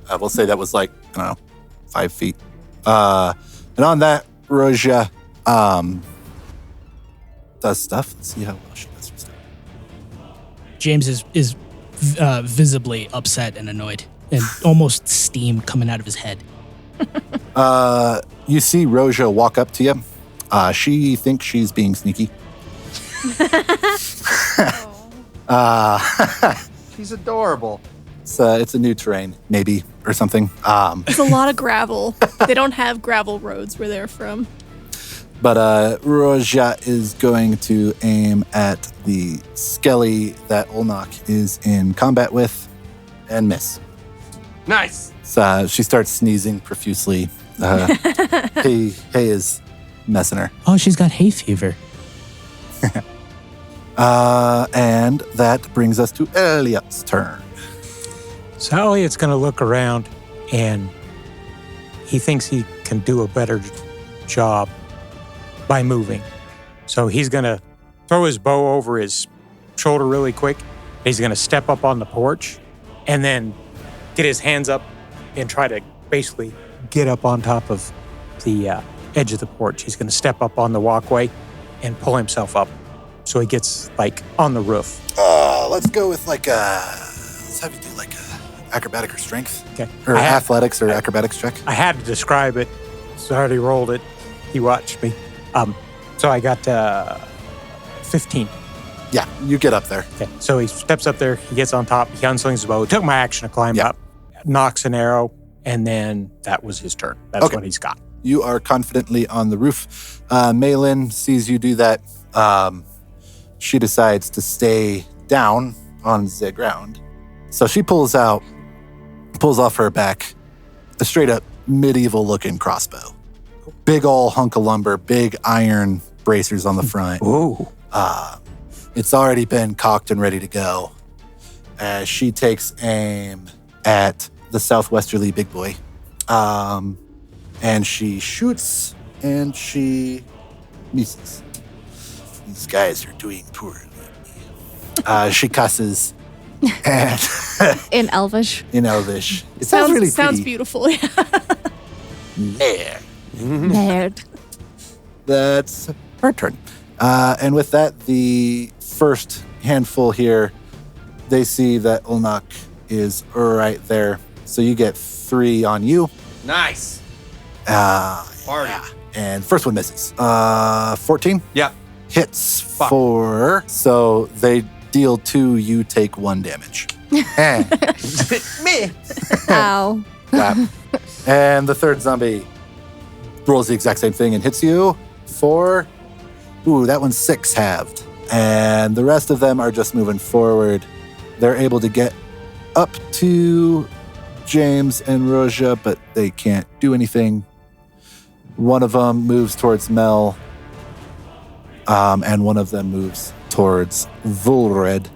A: We'll say that was like, I don't know, 5 feet. And on that, Roja does stuff. Let's see how well she does her stuff.
E: James is visibly upset and annoyed, and almost steam coming out of his head.
A: You see Roja walk up to you. She thinks she's being sneaky.
D: She's adorable.
A: It's a new terrain, maybe, or something.
F: There's a lot of gravel. They don't have gravel roads where they're from.
A: But Roja is going to aim at the Skelly that Olnok is in combat with and miss.
D: Nice.
A: So she starts sneezing profusely. Hay is messing her.
E: Oh, she's got hay fever.
A: And that brings us to Elliot's turn.
C: So Elliot's going to look around, and he thinks he can do a better job by moving. So he's going to throw his bow over his shoulder really quick. He's going to step up on the porch and then get his hands up and try to basically get up on top of the edge of the porch. He's going to step up on the walkway and pull himself up so he gets like on the roof.
A: Let's go with let's have you do like acrobatic or strength.
C: Okay.
A: Or athletics or acrobatics check.
C: I had to describe it, so I already rolled it. He watched me. So I got 15.
A: Yeah, you get up there.
C: Okay. So he steps up there, he gets on top, he unslings his bow, took my action to climb up, knocks an arrow, and then that was his turn. That's what he's got.
A: You are confidently on the roof. Maylin sees you do that. She decides to stay down on the ground. So she pulls off her back a straight up medieval looking crossbow. Big ol' hunk of lumber, big iron bracers on the front.
C: Ooh.
A: It's already been cocked and ready to go. As she takes aim at the southwesterly big boy. And she shoots and she misses. These guys are doing poorly. She cusses and
B: In Elvish.
A: in Elvish. It sounds really
F: sounds
A: pretty.
F: beautiful. Yeah.
A: There.
B: Nerd.
A: That's her turn. And with that, the first handful here, they see that Ulnak is right there. So you get 3 on you.
D: Nice.
A: Party. And first one misses. 14
D: Yep.
A: hits for. So they deal 2, you take 1 damage. And,
D: Me.
B: Ow.
A: clap. And the third zombie rolls the exact same thing and hits you for. Ooh, that one's 6 halved. And the rest of them are just moving forward. They're able to get up to James and Roja, but they can't do anything. One of them moves towards Mel, and one of them moves towards Volred.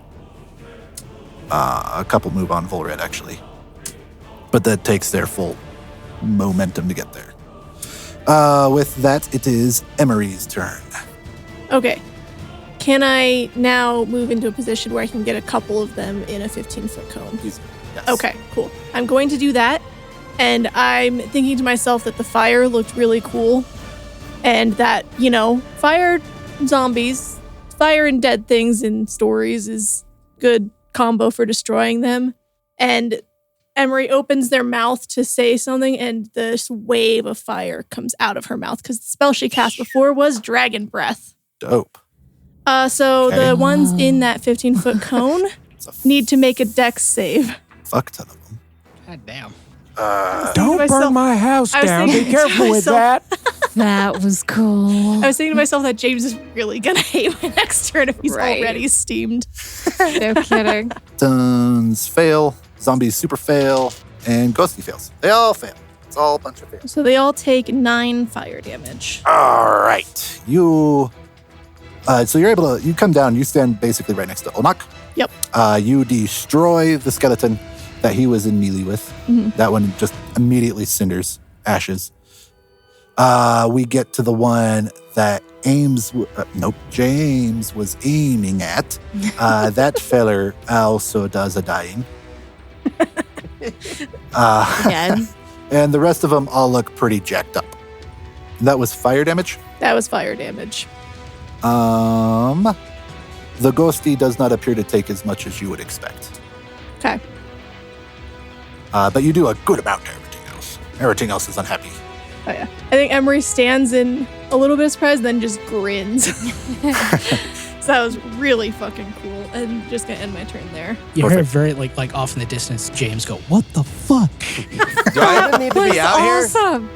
A: A couple move on Volred, actually. But that takes their full momentum to get there. With that, it is Emery's turn.
F: Okay. Can I now move into a position where I can get a couple of them in a 15-foot cone?
A: Yes.
F: Okay, cool. I'm going to do that. And I'm thinking to myself that the fire looked really cool. And that, fire zombies, fire and dead things in stories is good combo for destroying them. And Emery opens their mouth to say something, and this wave of fire comes out of her mouth because the spell she cast before was Dragon Breath.
A: Dope.
F: So
A: Okay.
F: the ones in that 15-foot cone
A: It's a
F: need to make a dex save.
A: fuck ton of them.
E: God damn.
C: Don't
F: myself-
C: burn my house
F: I was
C: down. Be
F: thinking to
C: careful with that.
F: myself-
B: That was cool.
F: I was thinking to myself that James is really going to hate my next turn if he's
B: Right.
F: already steamed.
B: No kidding.
A: Tons fail, zombies super fail, and ghosty fails. They all fail. It's all a bunch of fails.
F: So they all take 9 fire damage.
A: All right. So you're able to, you come down, you stand basically right next to Ulnak.
F: Yep.
A: You destroy the skeleton that he was in melee with.
F: Mhm.
A: That one just immediately cinders, ashes. We get to the one that James was aiming at. That feller also does a dying.
B: Again.
A: And the rest of them all look pretty jacked up. That was fire damage.
F: That was fire damage.
A: The ghosty does not appear to take as much as you would expect.
F: Okay.
A: But you do a good amount to everything else. Everything else is unhappy.
F: Oh, yeah. I think Emery stands in a little bit of surprise, then just grins. So that was really fucking cool. And just going to end my turn there.
E: You heard very like off in the distance, James go, "What the fuck?"
D: Do I even need to be out here?
B: Awesome.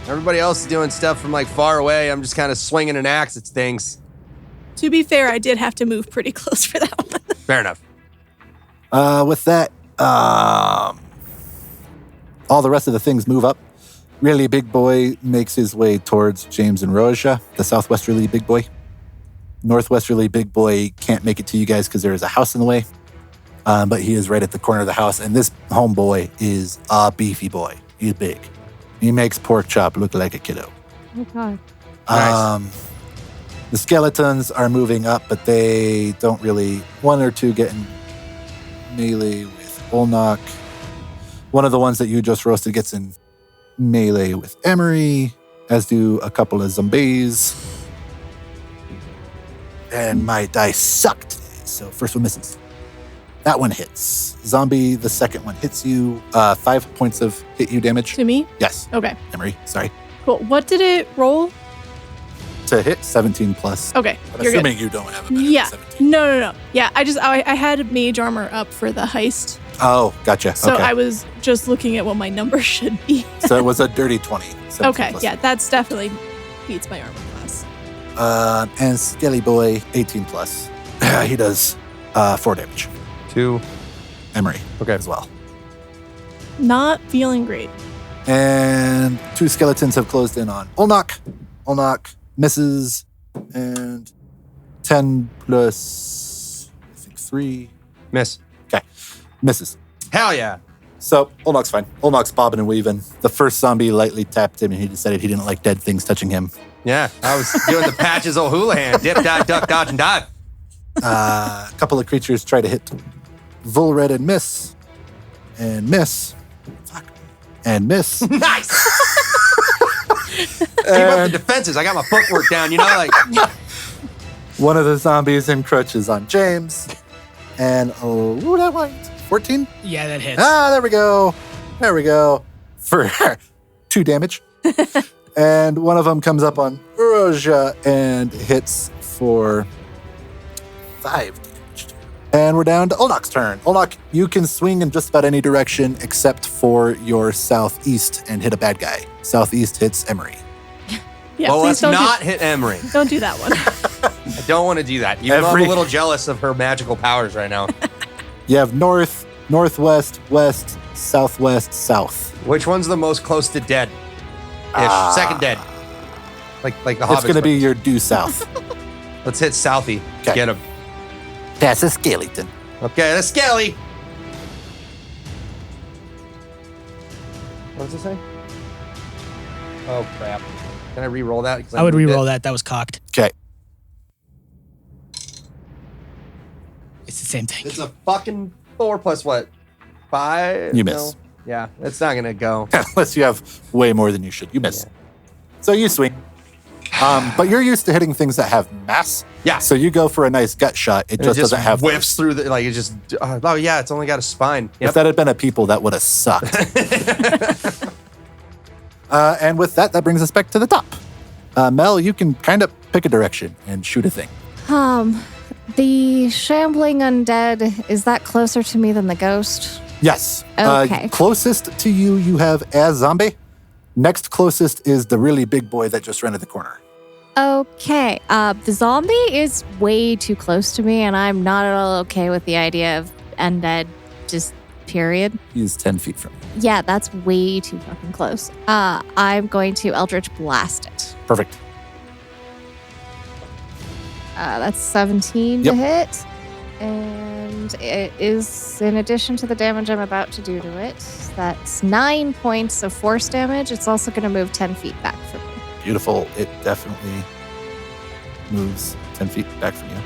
D: Everybody else is doing stuff from far away. I'm just kind of swinging an axe at things.
F: To be fair, I did have to move pretty close for that one.
D: Fair enough.
A: With that, all the rest of the things move up. Really big boy makes his way towards James and Roja, the southwesterly big boy. Northwesterly big boy can't make it to you guys because there is a house in the way. But he is right at the corner of the house. And this homeboy is a beefy boy. He's big. He makes pork chop look like a kiddo.
B: Oh, God.
D: Nice.
A: The skeletons are moving up, but they don't really. 1 or 2 get in melee with Ulnak. One of the ones that you just roasted gets in melee with Emery, as do a couple of zombies. And my dice suck today, so first one misses. That one hits. Zombie, the second one hits you. 5 points of hit you damage.
F: To me?
A: Yes,
F: Okay,
A: Emery, sorry.
F: cool. What did it roll?
A: To hit 17 plus.
F: Okay,
A: But
F: you're good.
A: assuming you don't have a better
F: Yeah.
A: 17.
F: No. Yeah, I had mage armor up for the heist.
A: Oh, gotcha.
F: So
A: okay.
F: I was just looking at what my number should be.
A: So it was a dirty 20. 17
F: Okay,
A: plus.
F: yeah, that's definitely beats my armor class.
A: And Skelly Boy, 18 plus. He does 4 damage.
D: 2.
A: Emery
D: Okay.
A: as well.
F: Not feeling great.
A: And 2 skeletons have closed in on Ulnak. Ulnak misses. And 10 plus, I think 3.
D: Miss.
A: Misses.
D: Hell yeah.
A: So Olnok's fine. Olnok's bobbing and weaving. The first zombie lightly tapped him, and he decided he didn't like dead things touching him.
D: Yeah, I was doing the Patches O'Houlihan. Dip, dive, duck, dodge, and dive.
A: A couple of creatures try to hit Volred and miss. And miss. Fuck. And miss.
D: Nice. Keep up the defenses. I got my footwork down, like.
A: One of the zombies encroaches on James. And, that went 14?
E: Yeah, that hits.
A: There we go. There we go. For 2 damage. And one of them comes up on Roja and hits for 5 damage. And we're down to Olnok's turn. Olnok, you can swing in just about any direction except for your southeast and hit a bad guy. Southeast hits Emery.
F: Yeah,
D: Well, let's
F: please
D: not hit Emery.
F: don't do that one.
D: I don't want to do that. I'm a little jealous of her magical powers right now.
A: You have north, northwest, west, southwest, south.
D: Which one's the most close to dead? Second dead. Like the Hobbits.
A: It's going to be your due south.
D: Let's hit Southie.
A: Okay.
D: Get him.
A: That's a skeleton.
D: Okay, that's Skelly. What does it say? Oh, crap. Can I re-roll that? 'Cause
E: I would
D: moved
E: re-roll
D: it.
E: that. That was cocked.
A: Okay.
E: It's the same thing.
D: It's a fucking 4 plus what? 5?
A: You miss.
D: No? Yeah, it's not going to go.
A: Unless you have way more than you should. You miss.
D: Yeah.
A: So you swing. But you're used to hitting things that have mass.
D: Yeah.
A: So you go for a nice gut shot. It just doesn't have
D: whiffs through the, it just, oh yeah, it's only got a spine.
A: If that had been a people, that would have sucked. And with that brings us back to the top. Mel, you can kind of pick a direction and shoot a thing.
B: The shambling undead, is that closer to me than the ghost?
A: Yes.
B: Okay.
A: Closest to you, you have as zombie. Next closest is the really big boy that just rented the corner.
B: Okay. The zombie is way too close to me, and I'm not at all okay with the idea of undead, just period.
A: He's 10 feet from you.
B: Yeah, that's way too fucking close. I'm going to Eldritch Blast it.
A: Perfect.
B: That's 17
A: Yep.
B: to hit. And it is, in addition to the damage I'm about to do to it, that's 9 points of force damage. It's also going to move 10 feet back from me.
A: Beautiful. It definitely moves 10 feet back from you.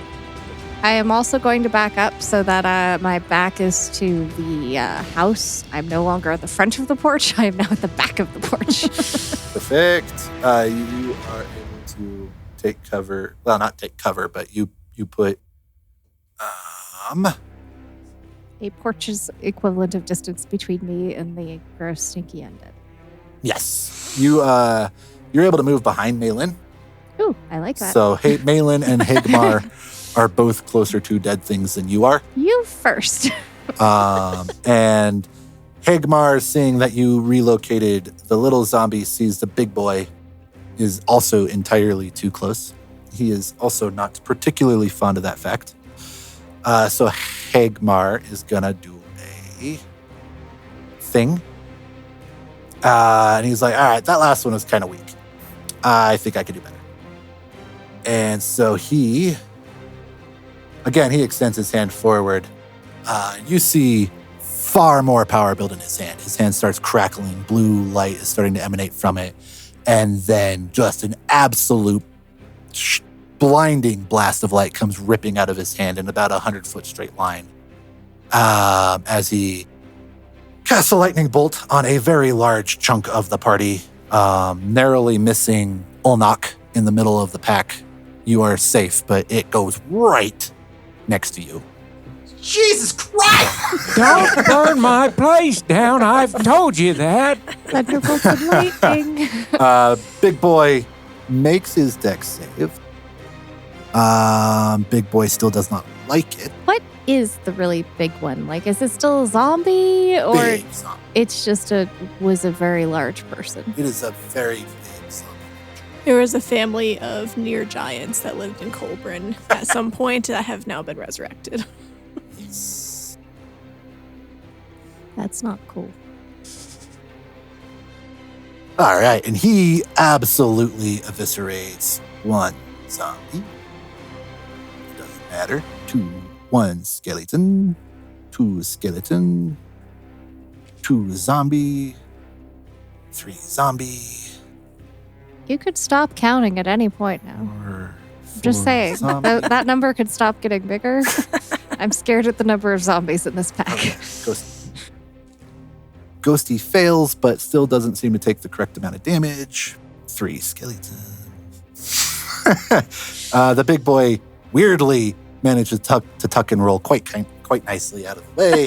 B: I am also going to back up so that my back is to the house. I'm no longer at the front of the porch. I am now at the back of the porch.
A: Perfect. You are able to take cover. Well, not take cover, but you put
B: A porch's equivalent of distance between me and the gross, stinky undead.
A: yes. You're able to move behind Malin.
B: Ooh, I like that.
A: So Malin and Higmar are both closer to dead things than you are.
B: You first.
A: And Higmar, seeing that you relocated the little zombie, sees the big boy is also entirely too close. He is also not particularly fond of that fact. So Higmar is gonna do a thing. And he's like, all right, that last one was kind of weak. I think I could do better. And so he extends his hand forward. You see far more power build in his hand. His hand starts crackling. Blue light is starting to emanate from it. And then just an absolute blinding blast of light comes ripping out of his hand in about 100-foot straight line. As he casts a lightning bolt on a very large chunk of the party, narrowly missing Olnok in the middle of the pack. You are safe, but it goes right next to you.
D: Jesus Christ!
C: Don't burn my place down. I've told you that.
B: Thunderbolts and lightning.
A: Big boy makes his dex save. Big boy still does not like it.
B: What is the really big one? Like, is it still a zombie, or
A: Big zombie.
B: it's just was a very large person?
A: It is a very big zombie.
F: There was a family of near giants that lived in Colburn at some point that have now been resurrected.
A: Yes.
B: That's not cool.
A: All right, and he absolutely eviscerates one zombie. It doesn't matter. 1 skeleton, 2 skeleton, 2 zombie, 3 zombie.
B: You could stop counting at any point now.
A: 4,
B: Just saying,
A: zombie.
B: that number could stop getting bigger. I'm scared at the number of zombies in this pack.
A: Okay. Ghosty fails, but still doesn't seem to take the correct amount of damage. 3 skeletons. The big boy weirdly manages to tuck and roll quite nicely out of the way.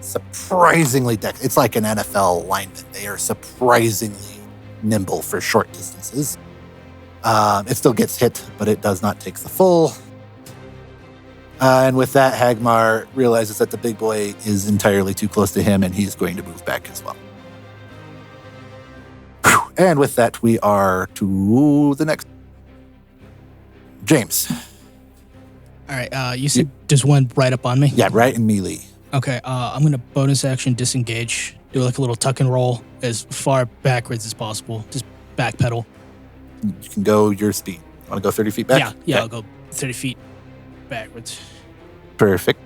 A: Surprisingly it's like an NFL lineman. They are surprisingly nimble for short distances. It still gets hit, but it does not take the full. And with that, Hagmar realizes that the big boy is entirely too close to him, and he's going to move back as well. Whew. And with that, we are to the next. James.
E: All right. You said there's one right up on me?
A: Yeah, right in melee.
E: Okay. I'm going to bonus action disengage. Do like a little tuck and roll as far backwards as possible. Just backpedal.
A: You can go your speed. Want to go 30 feet back?
E: Yeah,
A: Okay.
E: I'll go 30 feet backwards.
A: Perfect.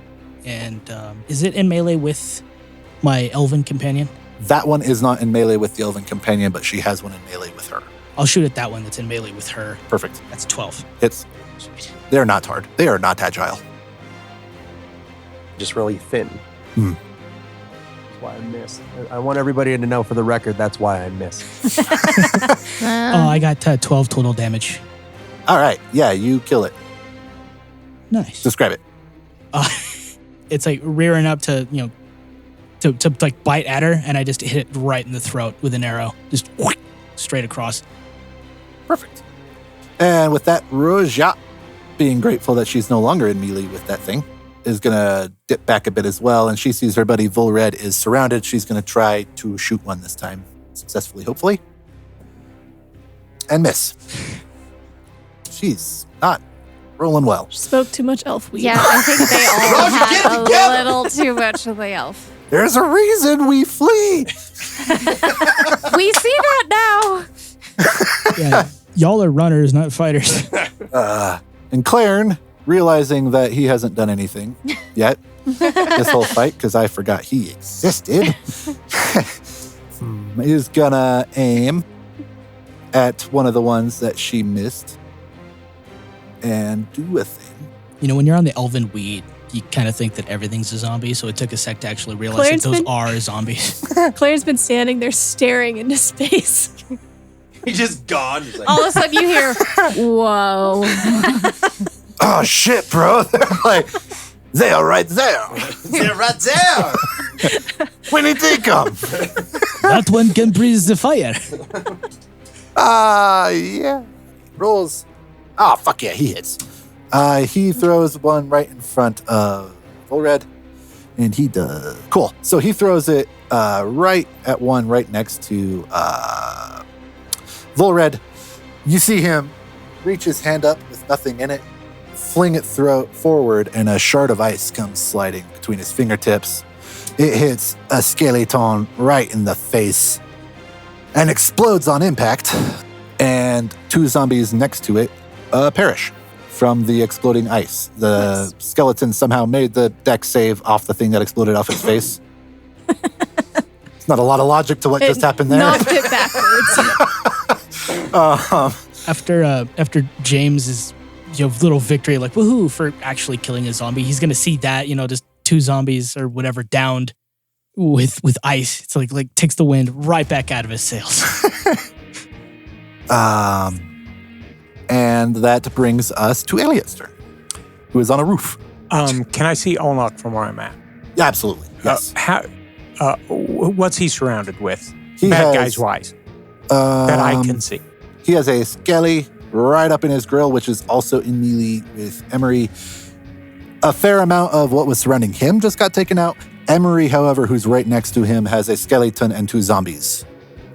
E: And is it in melee with my elven companion?
A: That one is not in melee with the elven companion, but she has one in melee with her.
E: I'll shoot at that one that's in melee with her.
A: Perfect.
E: That's 12.
A: Hits. They're not hard. They are not agile.
D: Just really thin.
A: Hmm.
D: That's why I missed. I want everybody to know for the record, that's why I missed.
E: I got 12 total damage.
A: All right. Yeah, you kill it.
E: Nice.
A: Describe it.
E: It's like rearing up to like bite at her, and I just hit it right in the throat with an arrow. Just straight across.
A: Perfect. And with that, Roja, being grateful that she's no longer in melee with that thing, is going to dip back a bit as well. And she sees her buddy Volred is surrounded. She's going to try to shoot one this time, successfully, hopefully. And miss. She's not rolling well.
F: Spoke too much elf weed.
B: Yeah, I think they all
D: Roger, get
B: had
D: it
B: a
D: together.
B: little too much of the elf.
A: There's a reason we flee.
B: We see that now.
E: Yeah, y'all are runners, not fighters.
A: And Clarence, realizing that he hasn't done anything yet this whole fight, because I forgot he existed, is gonna aim at one of the ones that she missed and do a thing.
E: You know, when you're on the elven weed, you kind of think that everything's a zombie, so it took a sec to actually realize
F: Clarence
E: that those
F: been-
E: are zombies.
F: Claire's been standing there staring into space.
D: He's just gone. He's like,
B: All of a sudden you hear, whoa.
A: Oh shit, bro! They are right there.
D: they're right there.
A: When did they come?
E: That one can breathe the fire.
A: Yeah. Rolls. Oh, fuck yeah, he hits. He throws one right in front of Volred, and he does. Cool. So he throws it right at one right next to Volred. You see him reach his hand up with nothing in it, fling it forward, and a shard of ice comes sliding between his fingertips. It hits a skeleton right in the face and explodes on impact, and 2 zombies next to it perish from the exploding ice. The
F: Nice.
A: skeleton somehow made the dex save off the thing that exploded off its face. It's not a lot of logic to what just happened there.
F: Knocked it backwards.
E: After James's little victory, like woohoo for actually killing a zombie, he's gonna see that just 2 zombies or whatever downed with ice. It's like takes the wind right back out of his sails.
A: And that brings us to Elliot's turn, who is on a roof.
C: Can I see Olnok from where I'm at?
A: Yeah, absolutely. Yes.
C: What's he surrounded with?
A: He
C: Bad
A: has,
C: guys wise that I can see.
A: He has a skelly right up in his grill, which is also in melee with Emery. A fair amount of what was surrounding him just got taken out. Emery, however, who's right next to him, has a skeleton and 2 zombies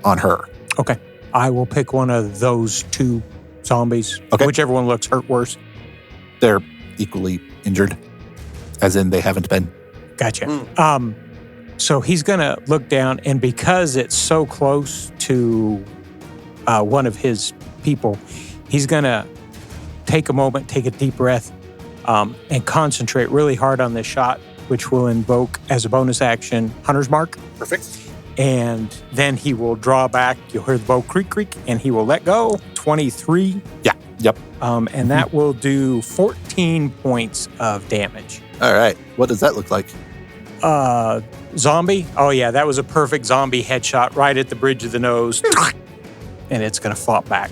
A: on her.
C: Okay. I will pick one of those 2 zombies.
A: Okay.
C: Whichever one looks hurt worse.
A: They're equally injured, as in they haven't been.
C: Gotcha. So he's going to look down, and because it's so close to one of his people, he's going to take a moment, take a deep breath, and concentrate really hard on this shot which will invoke as a bonus action Hunter's Mark.
A: Perfect.
C: And then he will draw back. You'll hear the bow creak, creak, and he will let go. 23.
A: Yeah. Yep.
C: And that will do 14 points of damage.
A: All right. What does that look like?
C: Zombie. Oh, yeah. That was a perfect zombie headshot right at the bridge of the nose. And it's going to flop back.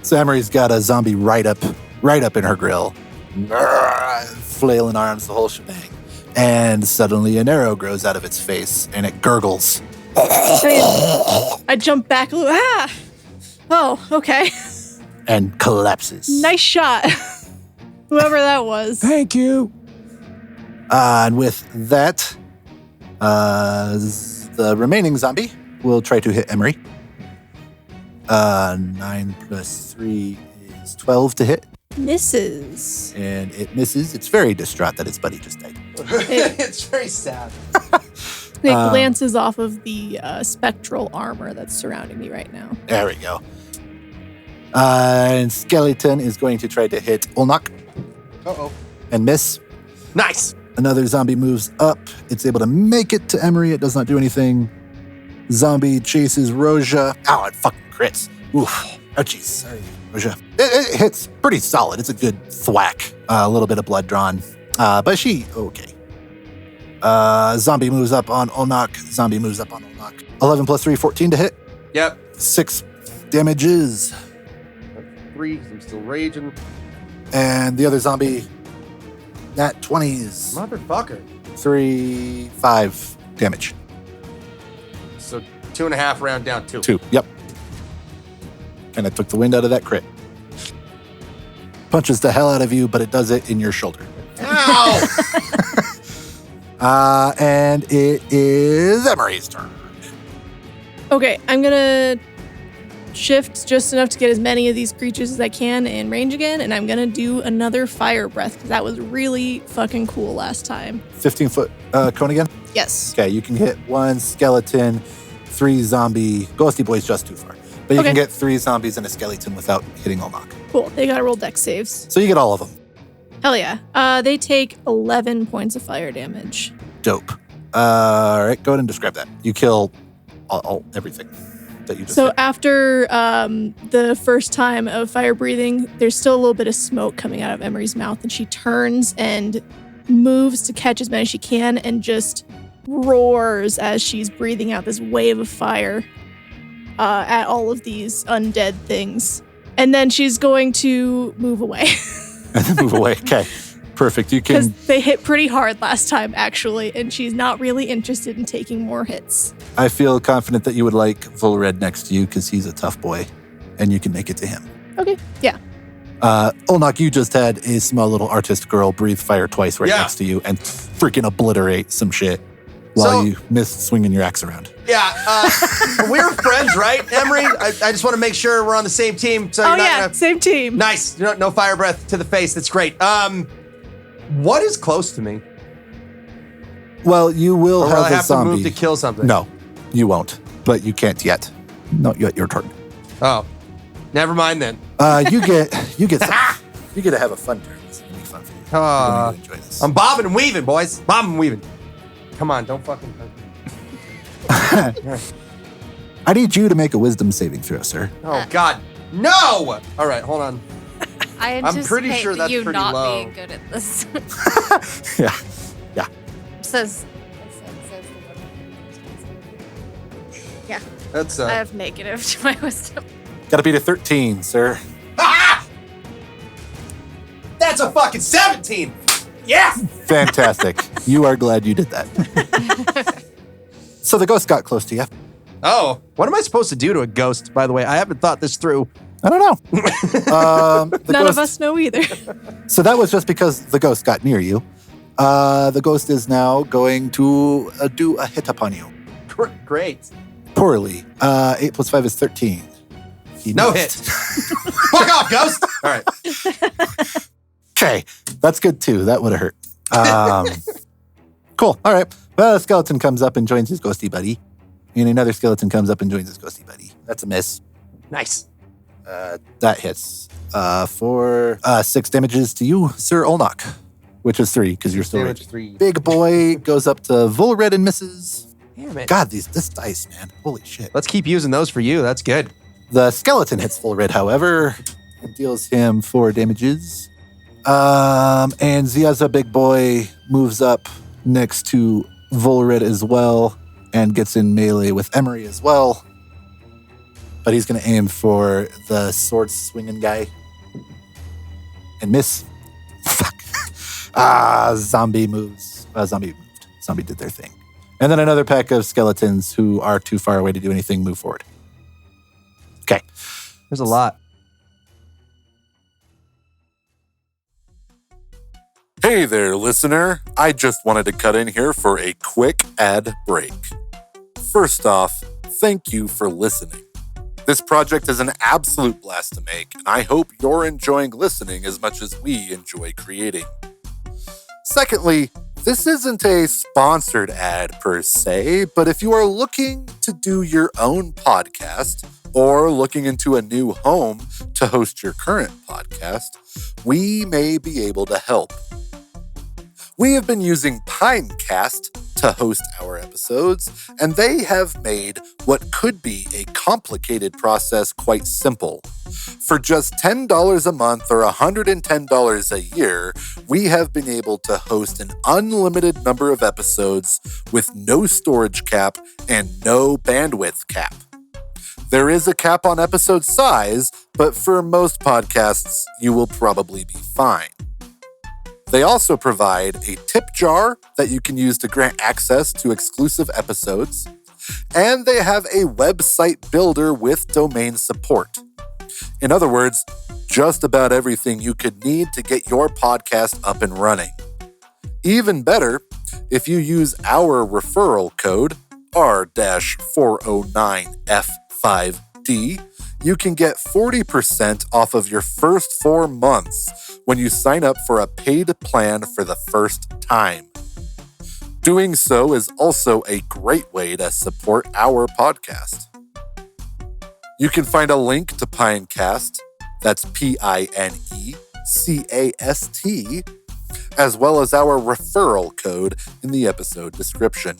A: So Emery's got a zombie right up in her grill. Flailing arms, the whole shebang. And suddenly an arrow grows out of its face and it gurgles.
F: I jump back. Ah! Oh, okay.
A: And collapses.
F: Nice shot. Whoever that was.
C: Thank you.
A: And with that, the remaining zombie will try to hit Emery. 9 plus 3 is 12 to hit.
F: Misses.
A: And it misses. It's very distraught that its buddy just died.
D: It's very sad.
F: It glances off of the spectral armor that's surrounding me right now.
A: There we go. And Skeleton is going to try to hit Olnak.
D: Uh-oh.
A: And miss.
D: Nice.
A: Another zombie moves up. It's able to make it to Emery. It does not do anything. Zombie chases Roja. Ow, it fucking crits. Oof. Ouchies. Sorry, Roja. It hits pretty solid. It's a good thwack. A little bit of blood drawn. But she, okay. Zombie moves up on Olnak. 11 plus 3, 14 to hit.
D: Yep.
A: 6 damages.
D: 3, 'cause I'm still raging.
A: And the other zombie, nat 20s.
D: Motherfucker.
A: 5 damage.
D: So 2.5 round down 2.
A: 2, yep. And it took the wind out of that crit. Punches the hell out of you, but it does it in your shoulder.
D: Ow!
A: And it is Emery's turn.
F: Okay, I'm gonna shift just enough to get as many of these creatures as I can in range again, and I'm gonna do another fire breath because that was really fucking cool last time.
A: 15-foot cone again?
F: Yes.
A: Okay, you can hit 1 skeleton, 3 zombie. Ghosty Boy's just too far. But you
F: Okay.
A: can get 3 zombies and a skeleton without hitting Olnak.
F: Cool. They gotta roll dex saves.
A: So you get all of them.
F: Hell yeah. They take 11 points of fire damage.
A: Dope. All right, go ahead and describe that. You kill everything that you just
F: So
A: hit.
F: after the first time of fire breathing, there's still a little bit of smoke coming out of Emery's mouth, and she turns and moves to catch as many as she can and just roars as she's breathing out this wave of fire at all of these undead things. And then she's going to move away.
A: And then move away. Okay, perfect. You
F: Because
A: can.
F: they hit pretty hard last time, actually, and she's not really interested in taking more hits.
A: I feel confident that you would like Volred next to you because he's a tough boy, and you can make it to him.
F: Okay, yeah.
A: Olnak, you just had a small little artist girl breathe fire twice right
D: Yeah.
A: next to you and freaking obliterate some shit while
D: So-
A: you miss swinging your axe around.
D: Yeah, we're friends, right, Emery? I just want to make sure we're on the same team. So
F: Oh,
D: you're not
F: yeah,
D: gonna...
F: same team.
D: Nice. No fire breath to the face. That's great. What is close to me?
A: Well, you will
D: Or will I
A: have a
D: have to
A: zombie.
D: move to kill something?
A: No, you won't. But you can't yet. Not yet. Your turn.
D: Oh, never mind then.
A: You get you get to have a fun turn. It's gonna be fun for you. You're gonna enjoy this.
D: I'm bobbing and weaving, boys. Bobbing and weaving. Come on, don't fucking...
A: I need you to make a wisdom saving throw, sir.
D: Oh, God. No! All right, hold on.
B: I
D: I'm
B: anticipate
D: pretty sure that's
B: you
D: pretty
B: not
D: low.
B: being good at this.
A: Yeah.
B: says yeah,
D: That's
B: I have negative to my wisdom.
A: Got to beat a 13, sir.
D: Ah! That's a fucking 17. Yes.
A: Fantastic. You are glad you did that. So the ghost got close to you.
D: Oh, what am I supposed to do to a ghost? By the way, I haven't thought this through.
A: I don't know. The
F: None of
A: ghost-
F: us know either.
A: So that was just because the ghost got near you. The ghost is now going to do a hit upon you.
D: Great.
A: Poorly. 8 plus 5 is 13. He
D: No
A: missed.
D: hit. Fuck off, ghost. All right.
A: Okay, that's good too. That would have hurt. Cool. All right. Well, a skeleton comes up and joins his ghosty buddy. And another skeleton comes up and joins his ghosty buddy. That's a miss.
D: Nice.
A: That hits. For 6 damages to you, Sir Olnak. which is 3 because you're still
D: Damage
A: raging.
D: 3.
A: Big boy goes up to Volred and misses.
D: Damn it.
A: God, this dice, man. Holy shit.
D: Let's keep using those for you. That's good.
A: The skeleton hits Volred, however, and deals him 4 damages. And Ziaza Big Boy moves up next to Volred as well and gets in melee with Emery as well. But he's going to aim for the sword swinging guy and miss. Fuck. Zombie moves. Zombie moved. Zombie did their thing. And then another pack of skeletons who are too far away to do anything move forward. Okay.
D: There's a lot.
G: Hey there, listener. I just wanted to cut in here for a quick ad break. First off, thank you for listening. This project is an absolute blast to make, and I hope you're enjoying listening as much as we enjoy creating. Secondly, this isn't a sponsored ad per se, but if you are looking to do your own podcast or looking into a new home to host your current podcast, we may be able to help. We have been using Pinecast to host our episodes, and they have made what could be a complicated process quite simple. For just $10 a month or $110 a year, we have been able to host an unlimited number of episodes with no storage cap and no bandwidth cap. There is a cap on episode size, but for most podcasts, you will probably be fine. They also provide a tip jar that you can use to grant access to exclusive episodes, and they have a website builder with domain support. In other words, just about everything you could need to get your podcast up and running. Even better, if you use our referral code, R-409F5D, you can get 40% off of your first 4 months when you sign up for a paid plan for the first time. Doing so is also a great way to support our podcast. You can find a link to Pinecast, that's Pinecast, as well as our referral code in the episode description.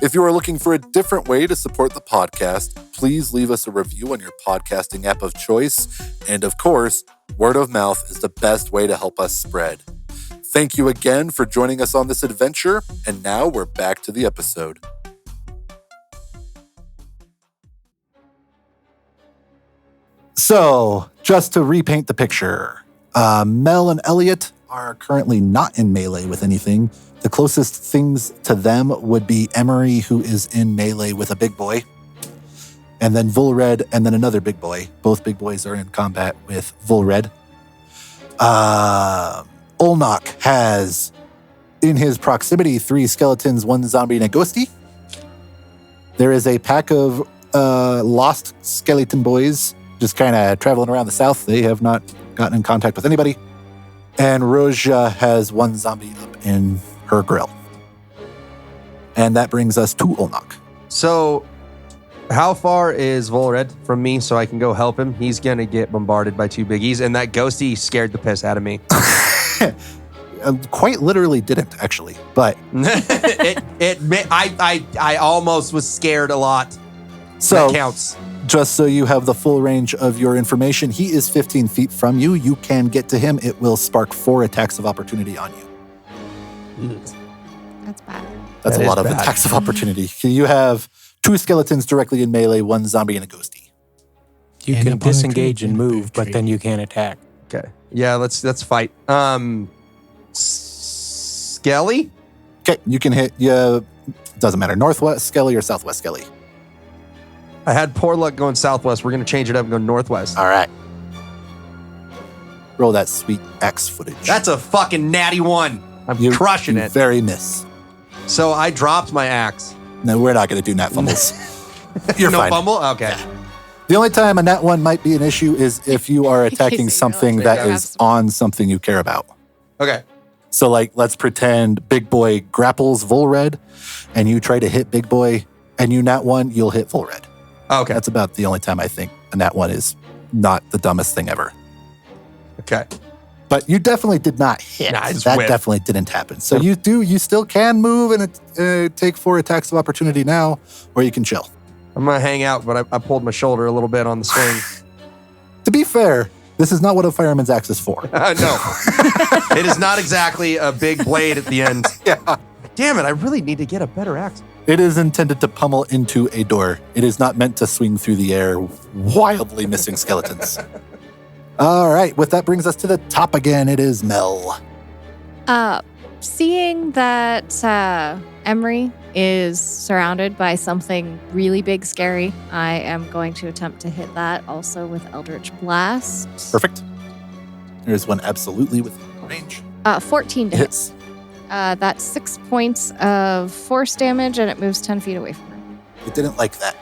G: If you are looking for a different way to support the podcast, please leave us a review on your podcasting app of choice. And of course, word of mouth is the best way to help us spread. Thank you again for joining us on this adventure. And now we're back to the episode.
A: So, just to repaint the picture, Mel and Elliot are currently not in melee with anything. The closest things to them would be Emery, who is in melee with a big boy, and then Volred, and then another big boy. Both big boys are in combat with Volred. Olnok has, in his proximity, 3 skeletons, 1 zombie, and a ghosty. There is a pack of lost skeleton boys just kind of traveling around the south. They have not gotten in contact with anybody. And Roja has 1 zombie up in her grill. And that brings us to Olnok.
D: So, how far is Volred from me so I can go help him? He's going to get bombarded by 2 biggies, and that ghosty scared the piss out of me.
A: Quite literally didn't, actually, but...
D: I almost was scared a lot.
A: So,
D: that counts.
A: Just so you have the full range of your information, he is 15 feet from you. You can get to him. It will spark 4 attacks of opportunity on you.
B: That's bad.
A: That's
D: That
A: a lot
D: is
A: of
D: bad.
A: attacks of opportunity. You have 2 skeletons directly in melee, 1 zombie, and a ghosty.
C: You
E: And
C: can
E: upon
C: disengage
E: retreat,
C: and move, but
E: retreat.
C: then you can't attack.
D: Okay. Yeah, let's fight. Skelly?
A: Okay, you can hit, doesn't matter, northwest Skelly or southwest Skelly.
D: I had poor luck going southwest. We're going to change it up and go northwest.
A: All right. Roll that sweet axe footage.
D: That's a fucking natty 1. I'm
A: You-
D: crushing
A: you
D: it.
A: very miss.
D: So I dropped my axe.
A: No, we're not going to do nat fumbles. You're
D: no
A: fine.
D: fumble? Okay.
A: The only time a nat 1 might be an issue is if you are attacking something
B: like,
A: that
B: yeah.
A: is on something you care about.
D: Okay.
A: So, like, let's pretend Big Boy grapples Volred, and you try to hit Big Boy, and you nat 1, you'll hit Volred.
D: Okay.
A: That's about the only time I think a nat 1 is not the dumbest thing ever.
D: Okay.
A: But you definitely did not hit.
D: Nah, it's
A: that
D: whip.
A: definitely didn't happen. So you still can move and take 4 attacks of opportunity now, or you can chill.
D: I'm going to hang out, but I pulled my shoulder a little bit on the swing.
A: To be fair, this is not what a fireman's axe is for.
D: No. It is not exactly a big blade at the end.
A: Yeah.
D: Damn it, I really need to get a better axe.
A: It is intended to pummel into a door. It is not meant to swing through the air, wildly missing skeletons. All right, with that brings us to the top again. It is Mel.
B: Seeing that Emery is surrounded by something really big, scary, I am going to attempt to hit that also with Eldritch Blast.
A: Perfect. There's one absolutely within range.
B: 14 to hit.
A: Hits.
B: That's 6 points of force damage, and it moves 10 feet away from her.
A: It didn't like that.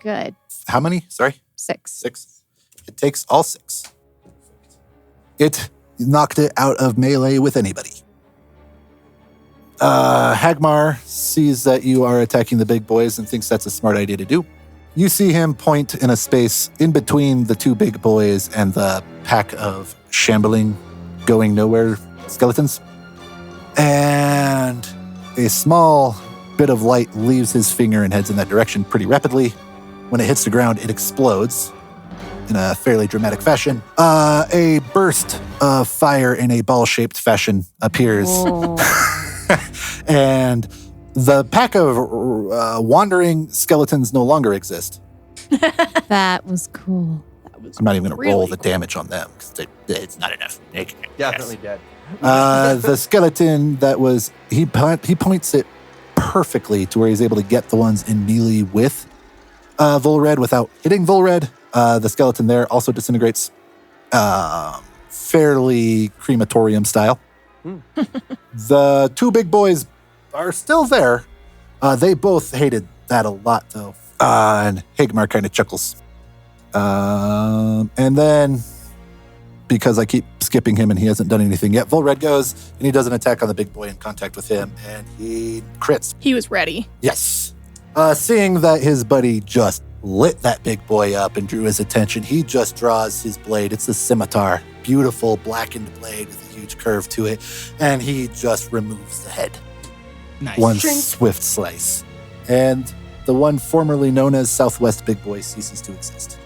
B: Good.
A: How many? Sorry?
B: 6.
A: 6. It takes all 6. It knocked it out of melee with anybody. Hagmar sees that you are attacking the big boys and thinks that's a smart idea to do. You see him point in a space in between the 2 big boys and the pack of shambling, going nowhere skeletons. And a small bit of light leaves his finger and heads in that direction pretty rapidly. When it hits the ground, it explodes in a fairly dramatic fashion. A burst of fire in a ball-shaped fashion appears. And the pack of wandering skeletons no longer exist.
B: That was cool.
A: I'm not even going to roll
F: really
A: the damage on them because it's not enough.
D: Definitely dead.
A: The skeleton that was, he points it perfectly to where he's able to get the ones in melee with Volred without hitting Volred. The skeleton there also disintegrates fairly crematorium style. The 2 big boys are still there. They both hated that a lot, though. And Hagmar kind of chuckles. And then, because I keep skipping him and he hasn't done anything yet, Volred goes and he does an attack on the big boy in contact with him, and he crits.
F: He was ready.
A: Yes. Seeing that his buddy just lit that big boy up and drew his attention, he just draws his blade. It's a scimitar, beautiful blackened blade with a huge curve to it, and he just removes the head.
E: Nice.
A: One swift slice. And the one formerly known as Southwest Big Boy ceases to exist.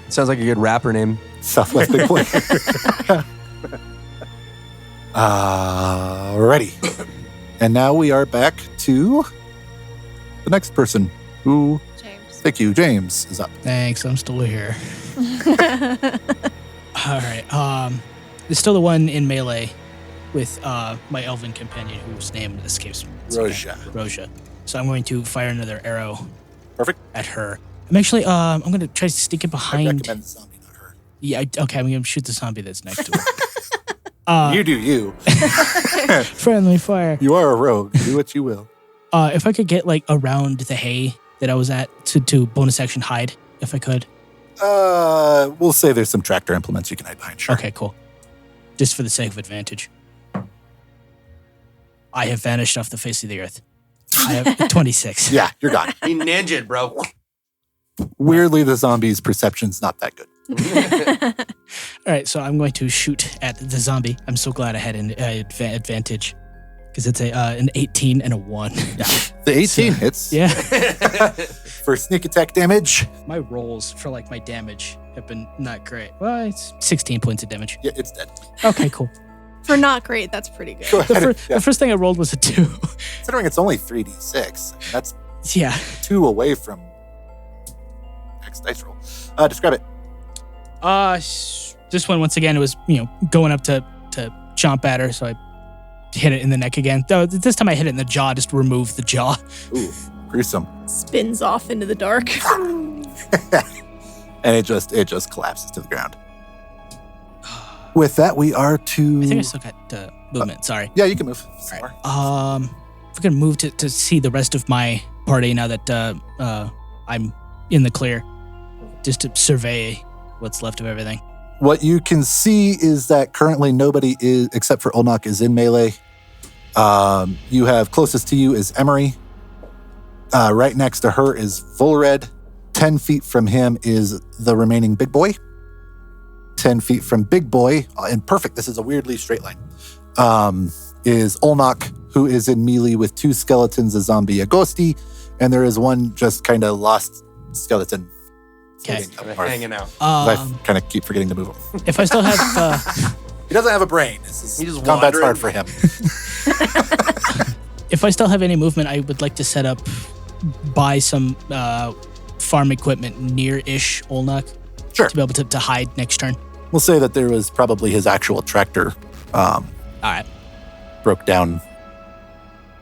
D: Sounds like a good rapper name.
A: Southwest Big Boy. Alrighty. And now we are back to the next person who,
B: James.
A: thank you, James is up.
E: Thanks, I'm still here. All right. There's still the one in melee with my elven companion whose name escapes me. It's okay. Roja. So I'm going to fire another arrow.
A: Perfect.
E: At her. I'm actually I'm going to try to sneak it
A: I
E: behind.
A: recommend the zombie, not her.
E: Yeah. Okay. I'm going to shoot the zombie that's next to her.
A: You do you.
E: Friendly fire.
A: You are a rogue. Do what you will.
E: If I could get like around the hay that I was at to bonus action hide, if I could.
A: We'll say there's some tractor implements you can hide behind. Sure.
E: Okay, cool. Just for the sake of advantage. I have vanished off the face of the earth. I have 26.
A: Yeah, you're gone.
D: He ninja'd, bro.
A: Weirdly, the zombie's perception's not that good.
E: All right, so I'm going to shoot at the zombie. I'm so glad I had an advantage because it's an 18 and a 1.
A: The 18 hits.
E: Yeah.
A: For sneak attack damage.
E: My rolls for like my damage have been not great. Well, it's 16 points of damage.
A: Yeah, it's dead.
E: Okay, cool.
F: For not great, that's pretty good.
A: Go ahead.
E: The first thing I rolled was a 2.
A: Considering it's only 3d6, that's
E: Yeah.
A: 2 away from X dice roll. Describe it.
E: This one, once again, it was, going up to chomp at her, so I hit it in the neck again. Though this time I hit it in the jaw, just remove the jaw.
A: Ooh, gruesome.
F: Spins off into the dark.
A: And it just collapses to the ground. With that, we are to...
E: I think I still got movement, sorry.
A: Yeah, you can move.
E: All right. If we can move to see the rest of my party now that I'm in the clear, just to survey what's left of everything.
A: What you can see is that currently nobody is, except for Olnak, is in melee. You have closest to you is Emery. Right next to her is Volred. 10 feet from him is the remaining big boy. 10 feet from Big Boy, and perfect, this is a weirdly straight line, is Olnok, who is in melee with 2 skeletons, a zombie, a ghosty, and there is one just kind of lost skeleton.
E: Okay.
D: Hanging out.
A: I kind of keep forgetting to move him.
E: If I still have,
A: He doesn't have a brain.
D: He's just
A: combat's
D: wandering.
A: hard for him.
E: if I still have any movement, I would like to set up, buy some farm equipment near-ish Olnok
A: Sure.
E: to be able to hide next turn.
A: We'll say that there was probably his actual tractor
E: All right.
A: broke down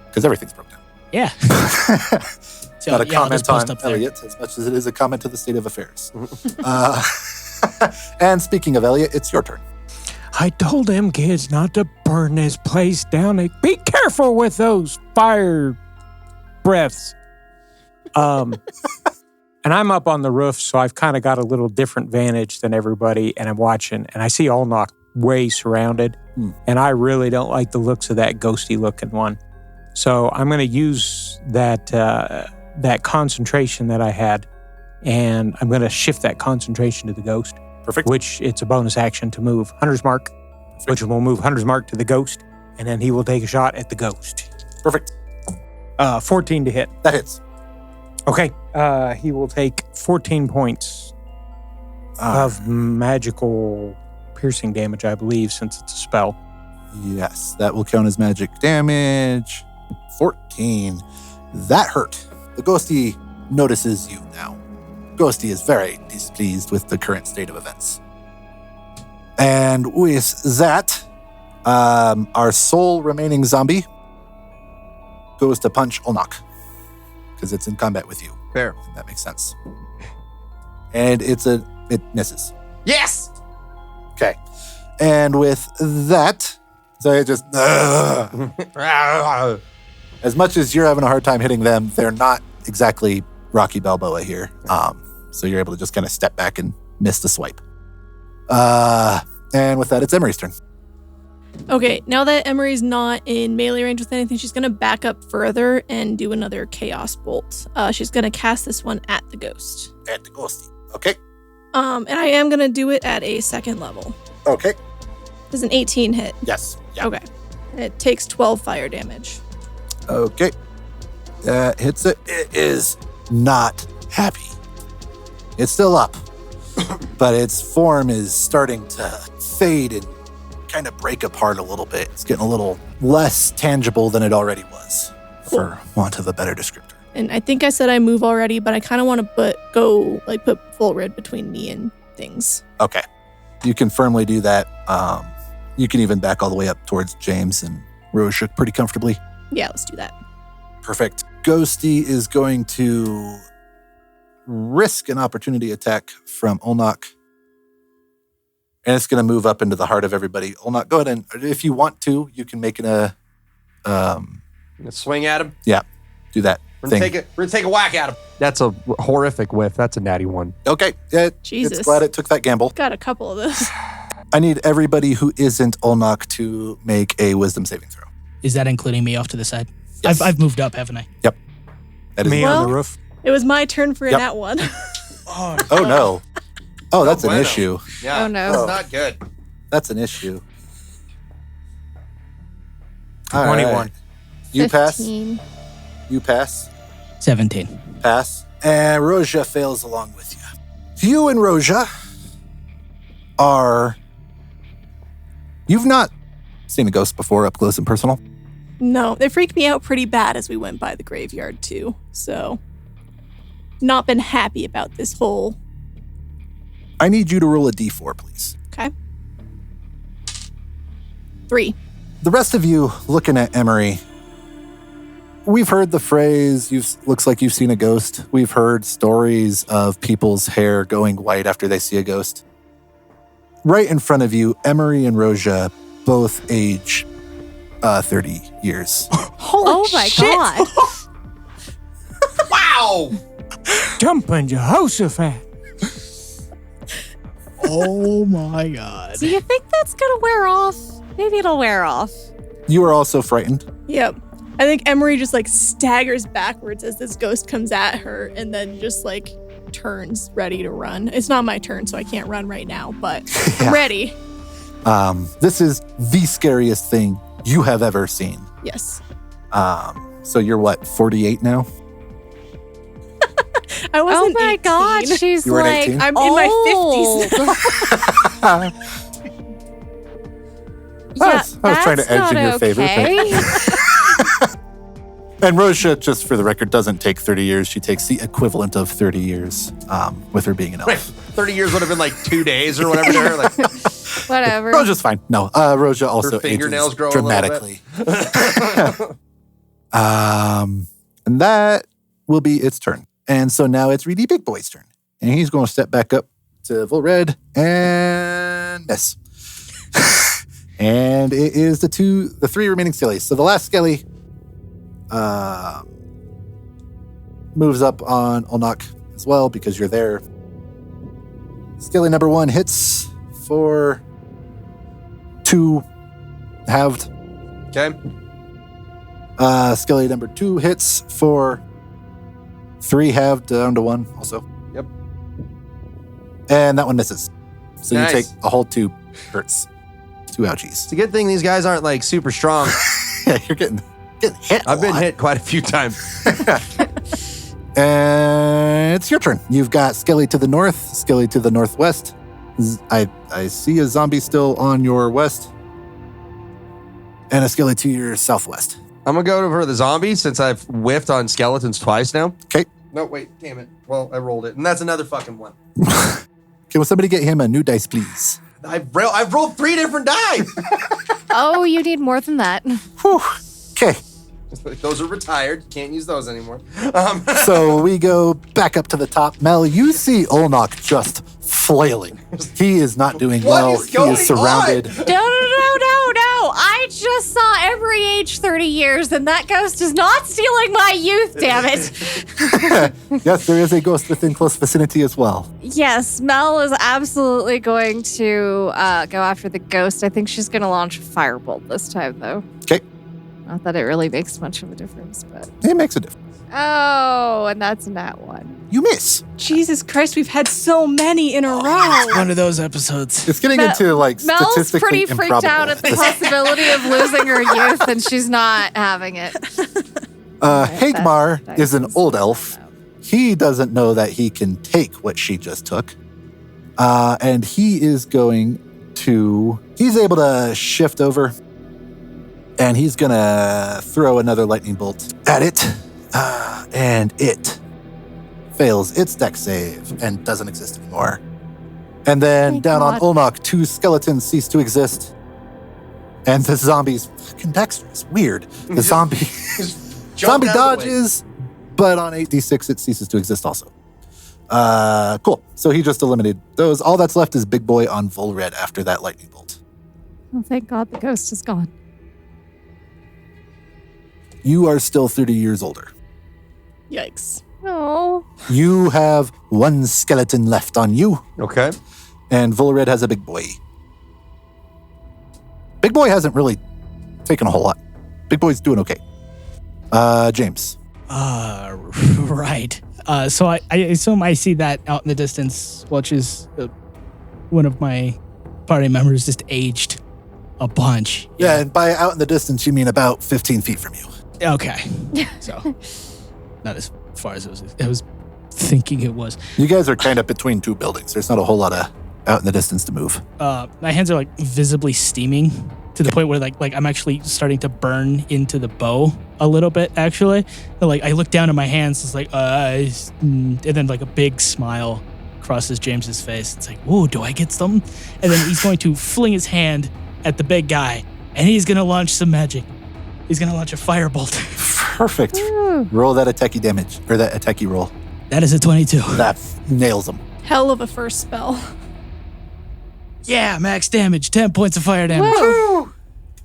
A: because everything's broke down.
E: Yeah. So,
A: Not a
E: yeah, I'll
A: comment
E: just post
A: on
E: up there.
A: Elliot as much as it is a comment to the state of affairs. And speaking of Elliot, it's your turn.
C: I told them kids not to burn this place down. Be careful with those fire breaths. And I'm up on the roof, so I've kind of got a little different vantage than everybody, and I'm watching, and I see Olnok way surrounded, and I really don't like the looks of that ghosty-looking one. So I'm going to use that concentration that I had, and I'm going to shift that concentration to the ghost.
A: Perfect.
C: Which it's a bonus action to move Hunter's Mark, which will move Hunter's Mark to the ghost, and then he will take a shot at the ghost.
A: Perfect.
C: 14 to hit.
A: That hits.
C: Okay. He will take 14 points of magical piercing damage, I believe, since it's a spell.
A: Yes, that will count as magic damage. 14. That hurt. The ghosty notices you now. Ghosty is very displeased with the current state of events. And with that, our sole remaining zombie goes to punch Olnok because it's in combat with you.
D: Fair.
A: That makes sense. And it misses.
D: Yes!
A: Okay. And with that, so it just... As much as you're having a hard time hitting them, they're not exactly Rocky Balboa here. So you're able to just kind of step back and miss the swipe. And with that, it's Emery's turn.
F: Okay, now that Emery's not in melee range with anything, she's going to back up further and do another Chaos Bolt. She's going to cast this one at the ghost.
A: At the ghosty. Okay.
F: And I am going to do it at a 2nd level.
A: Okay.
F: Does an 18 hit?
A: Yes. Yeah.
F: Okay. It takes 12 fire damage.
A: Okay. That hits it. It is not happy. It's still up, but its form is starting to fade and kind of break apart a little bit. It's getting a little less tangible than it already was, for want of a better descriptor.
F: And I think I said I move already, but I kind of want to put full red between me and things.
A: Okay. You can firmly do that. You can even back all the way up towards James and Roja pretty comfortably.
F: Yeah, let's do that.
A: Perfect. Ghosty is going to risk an opportunity attack from Olnok. And it's going to move up into the heart of everybody. Olnok, go ahead and, if you want to, you can make it
D: Swing at him.
A: Yeah, do that
D: We're
A: thing.
D: gonna take a whack at him. That's a horrific whiff. That's a natty one.
A: Okay.
F: Jesus.
A: It's glad it took that gamble.
F: Got a couple of those.
A: I need everybody who isn't Olnok to make a wisdom saving throw.
E: Is that including me off to the side?
A: Yes.
E: I've moved up, haven't I?
A: Yep. That is
C: Me
F: Well-
C: on the roof.
F: It was my turn for
A: Yep.
F: that one.
A: Oh, no. Oh, that's an
D: bueno.
A: issue.
D: Yeah.
B: Oh, no.
D: That's not good.
A: That's an issue. All
C: 21.
A: right. You pass.
B: 15.
A: You pass.
E: 17.
A: Pass. And Roja fails along with you. You and Roja are... You've not seen a ghost before up close and personal.
F: No, they freaked me out pretty bad as we went by the graveyard too. So, not been happy about this whole.
A: I need you to roll a d4, please.
F: Okay. 3.
A: The rest of you looking at Emery, we've heard the phrase, looks like you've seen a ghost. We've heard stories of people's hair going white after they see a ghost. Right in front of you, Emery and Roja both age 30 years.
F: Holy
B: Oh my
F: shit.
B: god.
D: Wow.
C: Jumping Jehoshaphat.
E: Oh my God.
B: Do you think that's gonna wear off? Maybe it'll wear off.
A: You are also frightened.
F: Yep. I think Emery just like staggers backwards as this ghost comes at her and then just like turns ready to run. It's not my turn, so I can't run right now, but
A: Yeah.
F: I'm ready.
A: This is the scariest thing you have ever seen.
F: Yes.
A: So you're what, 48 now?
F: I
B: Oh
F: wasn't
B: my
F: 18.
B: God, she's
A: You were at
B: like
A: 18?
F: I'm in my
B: old.
F: 50s.
A: I was trying to edge in your favor, but-
B: Okay.
A: And Rosha, just for the record, doesn't take 30 years. She takes the equivalent of 30 years with her being an elf.
D: Right. 30 years would have been like 2 days or whatever to her. Like,
B: Whatever.
A: Rosha's fine. No, Rosha also
D: fingernails
A: ages
D: grow a little
A: dramatically. And that will be its turn. And so now it's really Big Boy's turn. And he's going to step back up to Volred and miss. And it is the 3 remaining skellies. So the last skelly moves up on Olnak as well because you're there. Skelly number 1 hits for 2 halved.
D: okay.
A: Skelly number 2 hits for 3 halved down to 1 also.
D: Yep.
A: And that one misses. So
D: Nice.
A: you take a whole 2 hurts. 2 ouchies.
D: It's a good thing these guys aren't like super strong.
A: Yeah, you're getting hit.
D: I've been hit quite a few times.
A: And it's your turn. You've got Skelly to the north, Skelly to the northwest. I see a zombie still on your west. And a Skelly to your southwest.
D: I'm going to go for the zombie since I've whiffed on skeletons twice now.
A: Okay.
D: No, wait, damn it. Well, I rolled it. And that's another fucking one.
A: Okay, will somebody get him a new dice, please?
D: I've rolled 3 different dice.
B: Oh, you need more than that.
A: Whew. Okay.
D: Those are retired. Can't use those anymore.
A: So we go back up to the top. Mel, you see Olnak just flailing. He is not doing
D: What
A: well.
D: is
A: He
D: going
A: is surrounded.
B: No. I just saw every age 30 years, and that ghost is not stealing my youth, damn it.
A: Yes, there is a ghost within close vicinity as well.
B: Yes, Mel is absolutely going to go after the ghost. I think she's going to launch a firebolt this time, though.
A: Okay.
B: Not that it really makes much of a difference, but...
A: It makes a difference.
B: Oh, and that's a nat 1.
A: You miss.
F: Jesus Christ, we've had so many in a row.
E: One of those episodes.
A: It's getting
B: Mel-
A: into like
B: Mel's
A: statistically
B: pretty freaked
A: improbable.
B: out at the possibility of losing her youth, and she's not having it.
A: Hagmar
B: that
A: is an
B: is-
A: old elf. He doesn't know that he can take what she just took. And he is going to... He's able to shift over. And he's going to throw another lightning bolt at it. And it fails its dex save and doesn't exist anymore. And then
B: Thank
A: down
B: God.
A: on Olnak, 2 skeletons cease to exist. And the zombie's fucking dexterous. Weird. The zombie
D: Jumped
A: zombie
D: out of the way.
A: dodges, but on 8d6 it ceases to exist also. Cool. So he just eliminated those. All that's left is Big Boy on Volred after that lightning bolt.
B: Oh, thank God the ghost is gone.
A: You are still 30 years older.
F: Yikes.
B: Oh.
A: You have 1 skeleton left on you,
D: Okay.
A: and Volred has a Big Boy. Big Boy hasn't really taken a whole lot. Big Boy's doing okay. James.
E: Right. So I assume I see that out in the distance, which is one of my party members just aged a bunch.
A: Yeah, and by out in the distance, you mean about 15 feet from you.
E: Okay. So not as far as I was thinking it was.
A: You guys are kind of between 2 buildings. There's not a whole lot of out in the distance to move.
E: My hands are like visibly steaming to the point where like I'm actually starting to burn into the bow a little bit actually. And, like I look down at my hands, it's like and then like a big smile crosses James's face. It's like, "Whoa, do I get something?" And then he's going to fling his hand at the big guy, and he's gonna launch some magic. He's gonna launch a firebolt.
A: Perfect. Roll that attacky damage, or that attacky roll.
E: That is a 22.
A: That nails him.
F: Hell of a first spell.
E: Yeah, max damage, 10 points of fire damage.
B: Woo.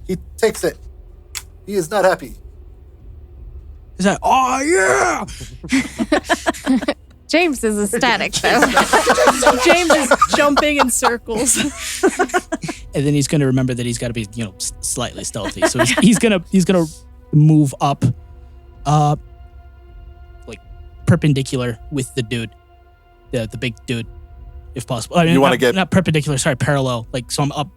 A: He takes it. He is not happy.
E: Is that? Oh yeah!
B: James is ecstatic, though.
F: James is jumping in circles.
E: And then he's going to remember that he's got to be, slightly stealthy. So he's gonna move up, like perpendicular with the dude, the big dude, if possible. I mean,
A: You wanna get-
E: not perpendicular, sorry, parallel. Like, so I'm up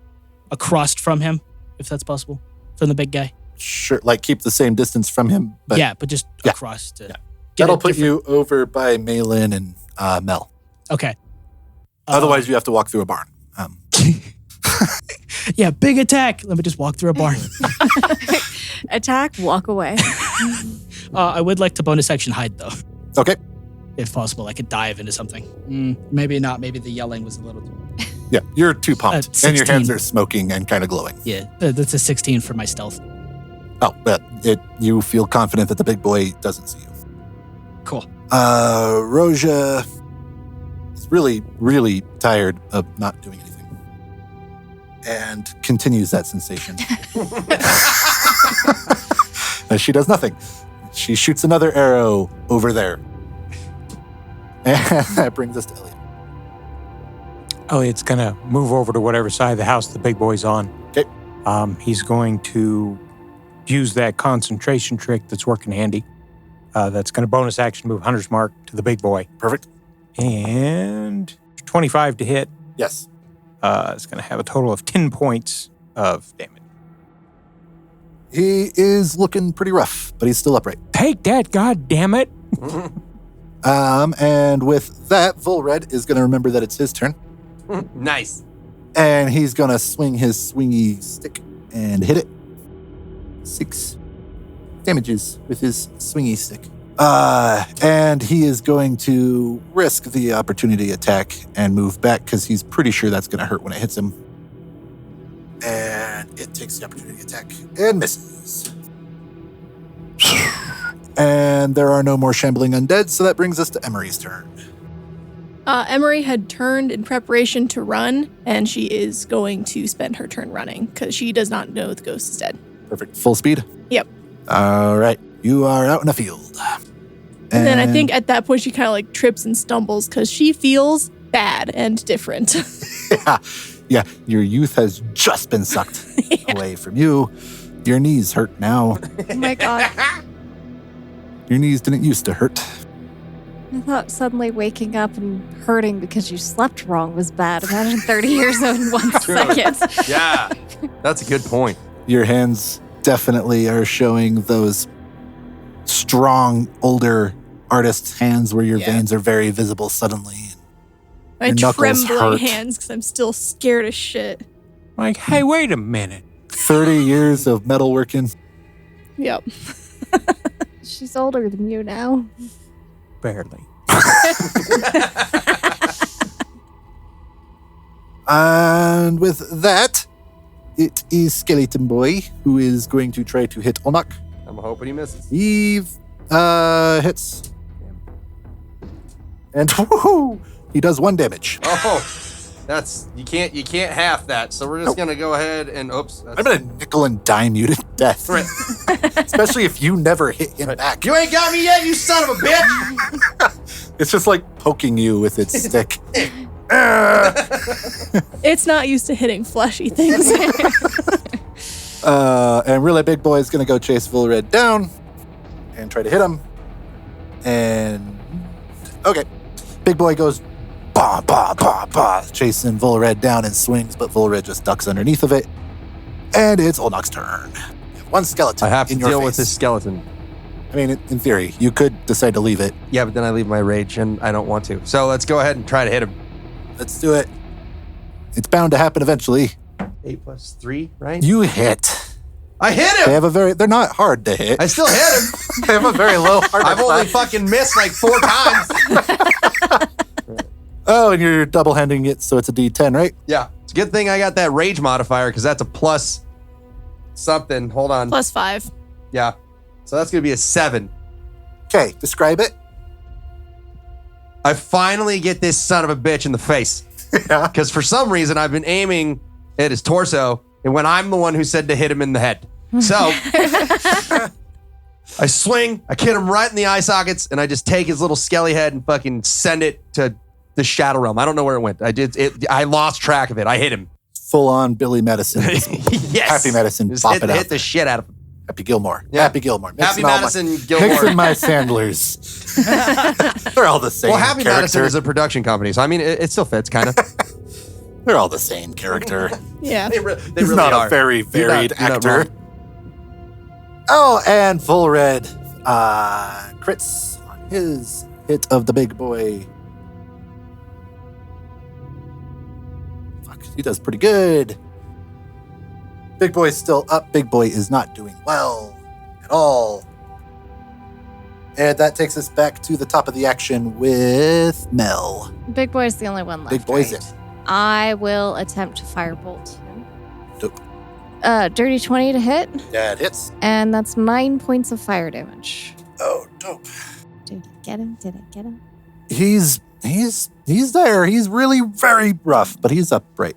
E: across from him, if that's possible, from the big guy.
A: Sure, like keep the same distance from him. But
E: Yeah, but just
A: Yeah.
E: across to.
A: Yeah.
E: get
A: that'll
E: a
A: put
E: different-
A: you over by Malin and Mel.
E: Okay.
A: Otherwise, you have to walk through a barn.
E: Yeah, big attack. Let me just walk through a barn.
B: Attack, walk away.
E: I would like to bonus action hide, though,
A: Okay.
E: if possible. I could dive into something. Maybe not. Maybe the yelling was a little.
A: Yeah, you're too pumped. And your
E: 16.
A: hands are smoking and kind of glowing.
E: Yeah, that's a 16 for my stealth.
A: Oh, but you feel confident that the big boy doesn't see you.
E: Cool.
A: Roja is really, really tired of not doing anything. And continues that sensation. As she does nothing. She shoots another arrow over there. And that brings us to Elliot.
C: Elliot's going to move over to whatever side of the house the big boy's on.
A: Okay.
C: He's going to use that concentration trick that's working handy. That's going to bonus action move Hunter's Mark to the big boy.
A: Perfect.
C: And 25 to hit.
A: Yes.
C: It's going to have a total of 10 points of damage.
A: He is looking pretty rough, but he's still upright.
C: Take that, God damn it!
A: And with that, Volred is going to remember that it's his turn.
D: Nice.
A: And he's going to swing his swingy stick and hit it. 6 damages with his swingy stick. And he is going to risk the opportunity attack and move back because he's pretty sure that's going to hurt when it hits him. And it takes the opportunity attack and misses. And there are no more shambling undead, so that brings us to Emery's turn.
F: Emery had turned in preparation to run, and she is going to spend her turn running because she does not know the ghost is dead.
A: Perfect. Full speed?
F: Yep.
A: All right. You are out in a field.
F: And then I think at that point she kind of like trips and stumbles because she feels bad and different.
A: Yeah, your youth has just been sucked away from you. Your knees hurt now.
B: Oh my God.
A: Your knees didn't used to hurt.
B: I thought suddenly waking up and hurting because you slept wrong was bad. Imagine 30 years in 1 second.
D: Yeah, that's a good point.
A: Your hands definitely are showing those strong, older artist's hands where your veins are very visible suddenly.
F: My
A: Your knuckles
F: trembling
A: hurt.
F: hands because I'm still scared as shit.
C: Like, hey, wait a minute.
A: 30 years of metalworking.
F: Yep.
B: She's older than you now.
C: Barely.
A: And with that, it is Skeleton Boy who is going to try to hit Olnak.
D: I'm hoping he misses.
A: Eve hits. And woohoo! He does 1 damage.
D: Oh, that's you can't half that. So we're just gonna go ahead and oops.
A: I'm gonna nickel and dime you to death.
D: Right.
A: Especially if you never hit him back.
D: You ain't got me yet, you son of a bitch.
A: It's just like poking you with its stick.
F: It's not used to hitting fleshy things.
A: And really big boy is gonna go chase Volred down and try to hit him. And okay. Big boy goes bah, bah, bah, bah, chasing Volred down and swings, but Volred just ducks underneath of it. And it's Olnok's turn. You have 1 skeleton
D: I have to
A: in your
D: deal
A: face.
D: with this skeleton.
A: I mean, in theory, you could decide to leave it.
D: Yeah, but then I leave my rage and I don't want to. So let's go ahead and try to hit him.
A: Let's do it. It's bound to happen eventually.
D: 8 plus 3, right?
A: You hit.
D: I hit
A: They
D: him.
A: have they're not hard to hit.
D: I still hit him.
A: They have a very low hard
D: I've only fucking missed like 4 times.
A: Oh, and you're double handing it, so it's a D10, right?
D: Yeah, it's a good thing I got that rage modifier because that's a plus something. Hold on.
F: +5.
D: Yeah, so that's gonna be a 7.
A: Okay, describe it.
D: I finally get this son of a bitch in the face.
A: Yeah.
D: Because for some reason I've been aiming at his torso, and when I'm the one who said to hit him in the head. So I swing, I hit him right in the eye sockets, and I just take his little skelly head and fucking send it to the Shadow Realm. I don't know where it went. I lost track of it. I hit him.
A: Full on Billy medicine.
D: Yes.
A: Happy medicine.
D: Just
A: Pop
D: hit
A: it out.
D: the shit out of him.
A: Happy Gilmore.
D: Yeah.
A: Happy Gilmore.
D: Happy Madison Gilmore.
A: Mixing my Sandlers. They're all the same
D: Well, Happy
A: character.
D: Madison is a production company, so I mean, it still fits, kind of.
A: They're all the same character.
F: Yeah.
D: They
A: He's
D: really
A: not
D: are.
A: a very
D: You're
A: varied
D: not
A: actor.
D: wrong.
A: Oh, and full red crits on his hit of the big boy. Fuck, he does pretty good. Big boy's still up. Big boy is not doing well at all. And that takes us back to the top of the action with Mel.
B: Big boy's the only one left.
A: Big boy's
B: right?
A: it.
B: I will attempt to firebolt him.
A: Dope.
B: Dirty 20 to hit,
A: That hits.
B: and that's 9 points of fire damage.
A: Oh, dope.
B: Did I get him? Did I get him?
A: He's there. He's really very rough, but he's upright.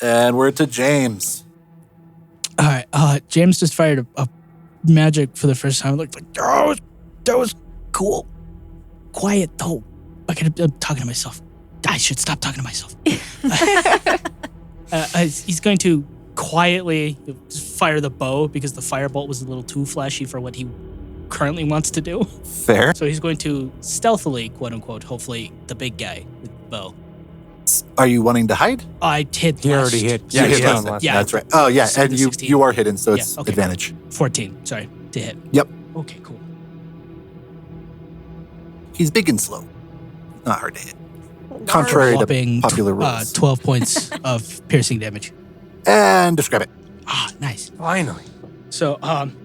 A: And we're to James.
E: All right. James just fired a magic for the first time. Looked like, oh, that was cool. Quiet though. I'm talking to myself. I should stop talking to myself. He's going to quietly fire the bow because the firebolt was a little too flashy for what he currently wants to do.
A: Fair.
E: So he's going to stealthily, quote unquote, hopefully the big guy with the bow.
A: Are you wanting to hide?
E: I hit.
C: He already hit.
D: Yeah,
A: You
D: he
A: hit
D: hit
A: last.
D: last.
E: Yeah.
A: That's right. Oh, yeah.
E: So
A: And
E: the
A: you
E: 16.
A: you are hidden, so it's
E: Yeah, okay.
A: advantage.
E: 14. Sorry, to hit.
A: Yep.
E: Okay, cool.
A: He's big and slow. Not hard to hit. Contrary to
E: Whopping
A: popular rules.
E: 12 points of piercing damage.
A: And describe it.
E: Ah, nice.
D: Finally.
E: So, I'm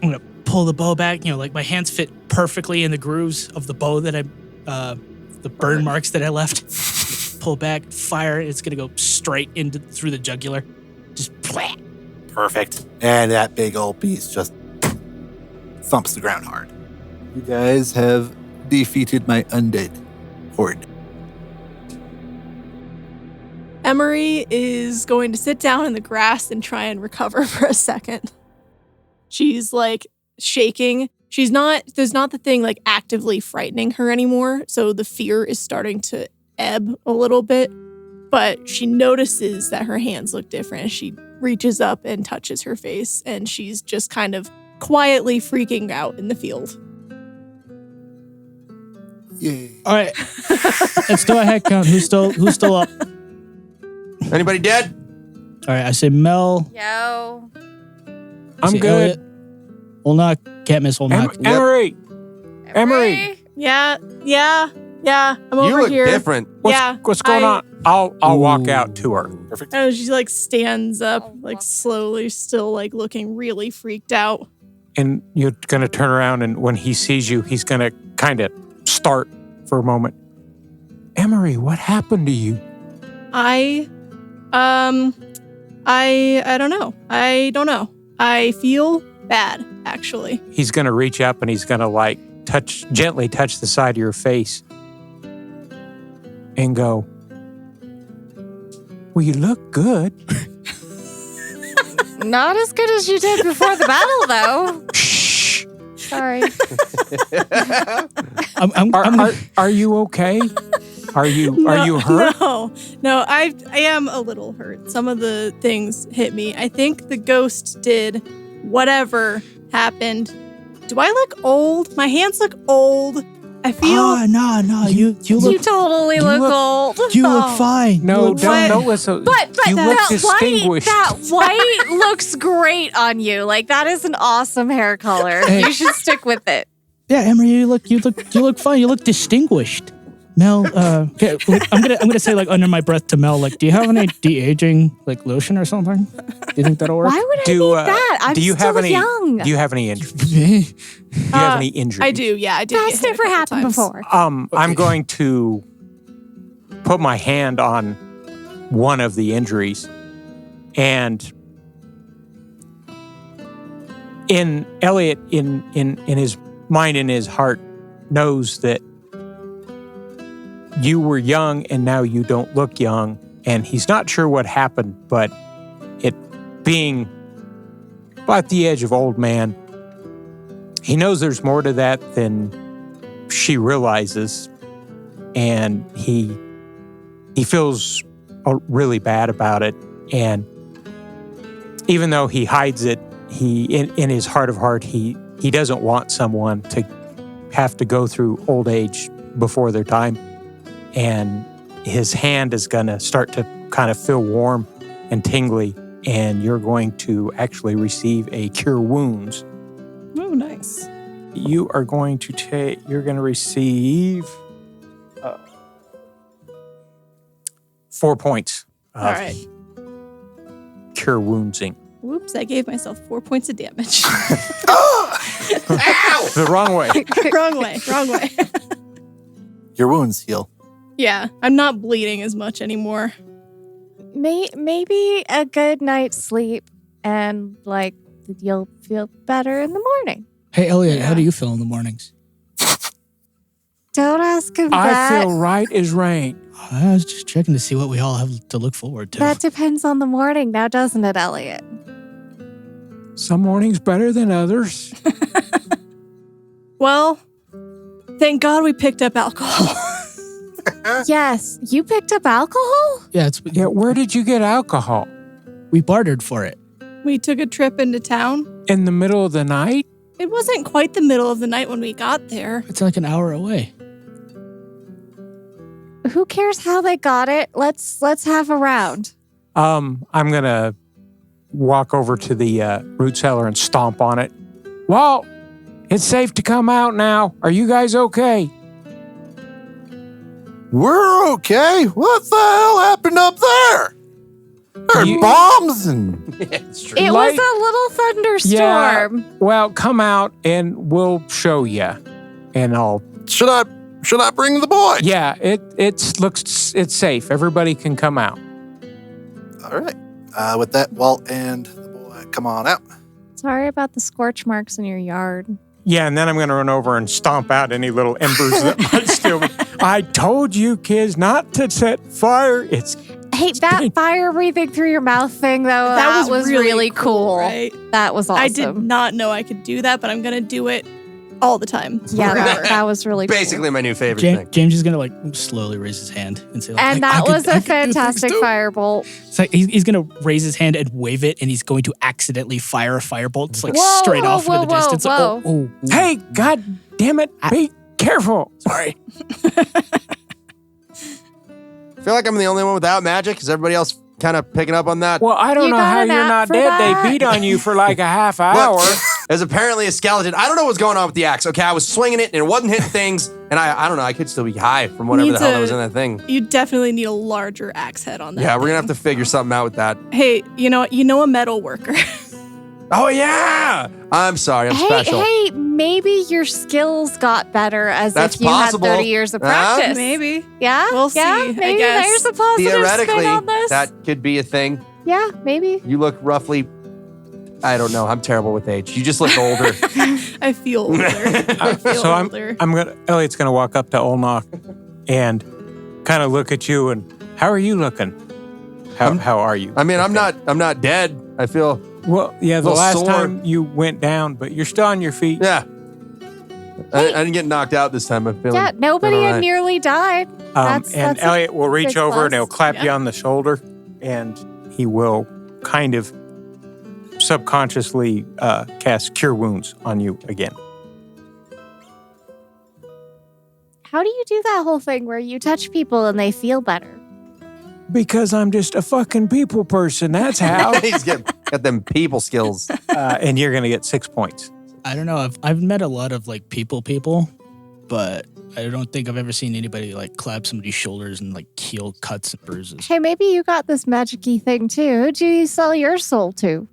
E: gonna pull the bow back. Like my hands fit perfectly in the grooves of the bow that the burn marks that I left. Pull back, fire. It's gonna go straight through the jugular. Just plat.
A: Perfect. And that big old piece just thumps the ground hard. You guys have defeated my undead horde.
F: Emery is going to sit down in the grass and try and recover for a second. She's like shaking. There's not the thing like actively frightening her anymore. So the fear is starting to ebb a little bit, but she notices that her hands look different. And she reaches up and touches her face, and she's just kind of quietly freaking out in the field.
A: Yay.
E: All right, let's do a head count. Who's still up?
D: Anybody dead?
E: All right, I say Mel.
B: Yo.
E: I
C: I'm
E: say
C: good.
E: Elliot. Ulnak, can't miss Ulnak.
C: Emery, Emery.
F: Yeah. I'm
D: You
F: over
D: look
F: here.
D: different.
C: What's going on? I'll walk out to her.
A: Perfect.
F: Oh, she like stands up,
B: Oh,
F: like
B: wow.
F: slowly, still like looking really freaked out.
C: And you're going to turn around, and when he sees you, he's going to kind of start for a moment. Emery, what happened to you?
F: I don't know. I don't know. I feel bad, actually.
C: He's going to reach up and he's going to gently touch the side of your face and go, well, you look good.
B: Not as good as you did before the battle, though.
C: Shh.
B: Sorry.
C: Are you okay? Are you hurt?
F: No, I am a little hurt. Some of the things hit me. I think the ghost did whatever happened. Do I look old? My hands look old. I feel
E: No. You look
B: You totally
C: you
B: look
C: look-
B: old.
E: you look fine.
C: No,
E: You look
C: don't
E: fine.
C: know what's so.
B: But
C: you look
B: that
C: distinguished.
B: white looks great on you. Like that is an awesome hair color.
E: Hey.
B: You should stick with it.
E: Yeah, Emery, you look fine. You look distinguished. Mel, okay, I'm gonna say like under my breath to Mel, like, do you have any de-aging like lotion or something? Do you think that'll work?
B: Why would I
C: Do,
B: need
C: uh,
B: that? I'm
C: do you
B: still
C: have any?
B: young.
C: Do you have any injuries? Do you have any injuries?
F: I do. Yeah, I did.
B: That's
F: get hit a
B: never
F: couple
B: happened
F: times.
B: before.
C: I'm going to put my hand on one of the injuries, and Elliot, in his mind, in his heart, knows that you were young and now you don't look young, and he's not sure what happened, but it being at the edge of old man, he knows there's more to that than she realizes, and he feels really bad about it. And even though he hides it he in his heart of heart, he doesn't want someone to have to go through old age before their time. And his hand is going to start to kind of feel warm and tingly, and you're going to actually receive a Cure Wounds.
F: Oh, nice.
C: You are going to you're going to receive 4 points of
F: All right.
C: Cure Woundsing.
F: Whoops, I gave myself 4 points of damage.
C: The wrong way.
F: Wrong way.
A: Your wounds heal.
F: Yeah, I'm not bleeding as much anymore.
B: Maybe a good night's sleep and like you'll feel better in the morning.
E: Hey, Elliot, how do you feel in the mornings?
B: Don't ask him
C: I
B: that.
C: feel right as rain.
E: I was just checking to see what we all have to look forward to.
B: That depends on the morning now, doesn't it, Elliot?
C: Some mornings better than others.
F: Well, thank God we picked up alcohol.
B: Yes, you picked up alcohol?
E: Yeah,
C: Yeah, where did you get alcohol?
E: we bartered for it.
F: We took a trip into town.
C: In the middle of the night?
F: It wasn't quite the middle of the night when we got there.
E: It's like an hour away.
B: Who cares how they got it? Let's have a round.
C: I'm going to walk over to the root cellar and stomp on it. Well, it's safe to come out now. Are you guys okay?
A: We're okay. What the hell happened up there? There are bombs and
D: It's true.
B: It was a little thunderstorm.
C: Well, come out and we'll show you. And I'll...
A: should I bring the boy?
C: Yeah, it's safe. Everybody can come out.
A: All right. With that, Walt and the boy come on out.
B: Sorry about the scorch marks in your yard.
C: Yeah, and then I'm going to run over and stomp out any little embers that might still be. I told you kids not to set fire.
B: Hey, that fire breathing through your mouth thing, though, that was really cool.
F: Right?
B: That was awesome.
F: I did not know I could do that, but I'm going to do it all the time.
B: Yeah, that was really cool.
D: Basically my new favorite thing.
E: James is gonna slowly raise his hand and say,
B: And that was a fantastic firebolt.
E: It's like he's gonna raise his hand and wave it, and he's going to accidentally fire a firebolt. It's like
B: Whoa,
E: straight
B: whoa,
E: off into the
B: whoa,
E: distance.
B: whoa.
E: Oh.
C: Hey, God damn it. Be careful.
E: Sorry.
D: I feel like I'm the only one without magic. Is everybody else kind of picking up on that?
C: Well, I don't
B: You
C: know
B: got
C: how
B: an
C: you're
B: app
C: not
B: for
C: dead.
B: that?
C: They beat on you for like a half hour.
D: There's apparently a skeleton. I don't know what's going on with the axe. Okay, I was swinging it and it wasn't hitting things. And I don't know. I could still be high from whatever the hell that was in that thing.
F: You definitely need a larger axe head on that.
D: Yeah, we're gonna
F: thing.
D: have to figure something out with that.
F: Hey, you know a metal worker.
D: Oh yeah. I'm sorry. I'm
B: Hey,
D: special.
B: maybe your skills got better as
D: That's
B: if you
D: possible.
B: had 30 years of
D: Huh?
B: practice.
F: Maybe.
B: Yeah?
F: We'll see,
B: Yeah,
F: I
B: maybe
F: guess.
B: there's a positive
D: Theoretically,
B: spin on this.
D: that could be a thing.
B: Yeah, maybe.
D: You look roughly. I don't know. I'm terrible with age. You just look older.
F: I feel older. I feel
C: So
F: older.
C: Elliot's gonna walk up to Olnok and kind of look at you and how are you looking? How are you?
D: I mean, I'm not dead. I feel.
C: Well, yeah, the
D: Little
C: last
D: sore.
C: time you went down, but you're still on your feet.
D: Yeah. I didn't get knocked out this time. I'm feeling.
B: Yeah, nobody
D: feeling
B: had
D: all right.
B: nearly died.
C: And
B: That's a
C: Elliot will reach
B: big
C: over and
B: plus.
C: he'll clap you
F: Yeah.
C: on the shoulder, and he will kind of subconsciously cast Cure Wounds on you again.
B: How do you do that whole thing where you touch people and they feel better?
C: Because I'm just a fucking people person. That's how.
D: He's got them people skills.
C: And you're going to get 6 points.
E: I don't know. I've met a lot of like people, but I don't think I've ever seen anybody like clap somebody's shoulders and like heal cuts and bruises.
B: Hey, maybe you got this magic-y thing too. Who'd you sell your soul to?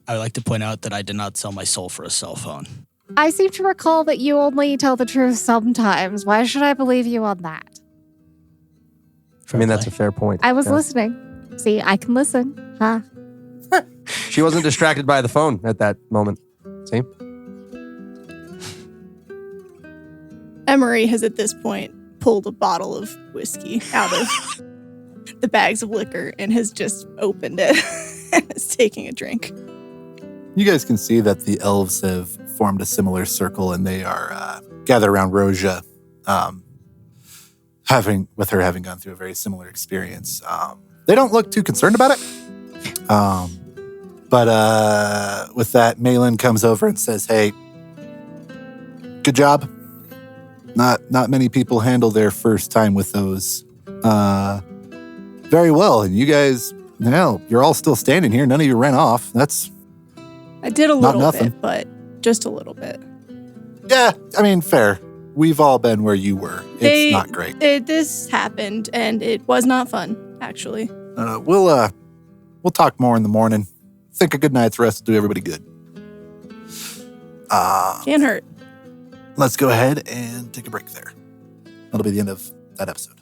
E: I would like to point out that I did not sell my soul for a cell phone.
B: I seem to recall that you only tell the truth sometimes. Why should I believe you on that?
D: I mean, that's a fair point.
B: I was
D: Yeah.
B: listening. See, I can listen. Huh?
D: She wasn't distracted by the phone at that moment. See?
F: Emery has at this point pulled a bottle of whiskey out of the bags of liquor and has just opened it and is taking a drink.
A: You guys can see that the elves have formed a similar circle and they are gathered around Roja, having gone through a very similar experience. They don't look too concerned about it. But with that, Malin comes over and says, "Hey, good job. Not many people handle their first time with those very well. And you guys, you're all still standing here. None of you ran off. That's
F: I did a
A: not
F: little
A: nothing.
F: bit, but just a little bit.
A: Yeah, I mean, fair. We've all been where you were. It's not great.
F: This happened, and it was not fun, actually.
A: We'll talk more in the morning. Think a good night's rest will do everybody good.
F: Can't hurt.
A: Let's go ahead and take a break there. That'll be the end of that episode.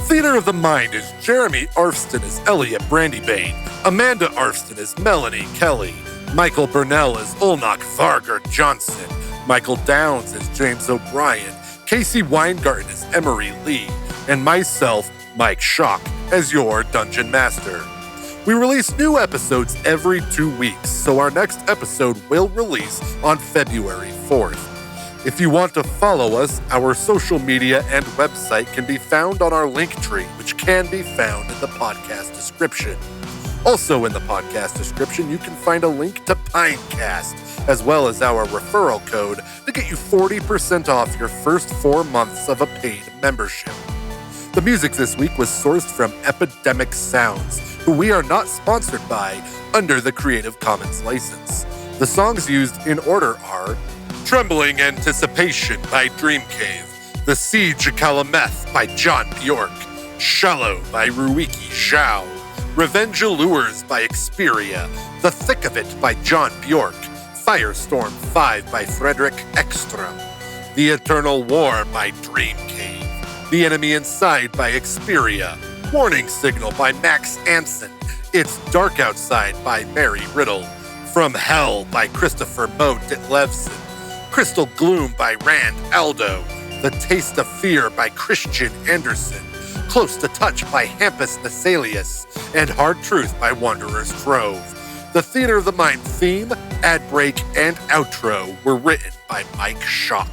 G: Theater of the Mind is Jeremy Arfston as Elliot Brandybain, Amanda Arfston as Melanie Kelly, Michael Burnell as Ulnach Varger Johnson, Michael Downs as James O'Brien, Casey Weingarten as Emery Lee, and myself, Mike Schock, as your Dungeon Master. We release new episodes every 2 weeks, so our next episode will release on February 4th. If you want to follow us, our social media and website can be found on our link tree, which can be found in the podcast description. Also in the podcast description, you can find a link to Pinecast, as well as our referral code to get you 40% off your first 4 months of a paid membership. The music this week was sourced from Epidemic Sounds, who we are not sponsored by under the Creative Commons license. The songs used in order are Trembling Anticipation by Dream Cave, The Siege of Calameth by John Bjork, Shallow by Ruiki Zhao, Revenge Allures by Xperia, The Thick of It by John Bjork, Firestorm 5 by Frederick Ekstrom, The Eternal War by Dream Cave, The Enemy Inside by Xperia, Warning Signal by Max Anson, It's Dark Outside by Mary Riddle, From Hell by Christopher Mo Ditlevson, Crystal Gloom by Rand Aldo, The Taste of Fear by Christian Anderson, Close to Touch by Hampus Thessalius, and Hard Truth by Wanderer's Trove. The Theater of the Mind theme, ad break, and outro were written by Mike Schock.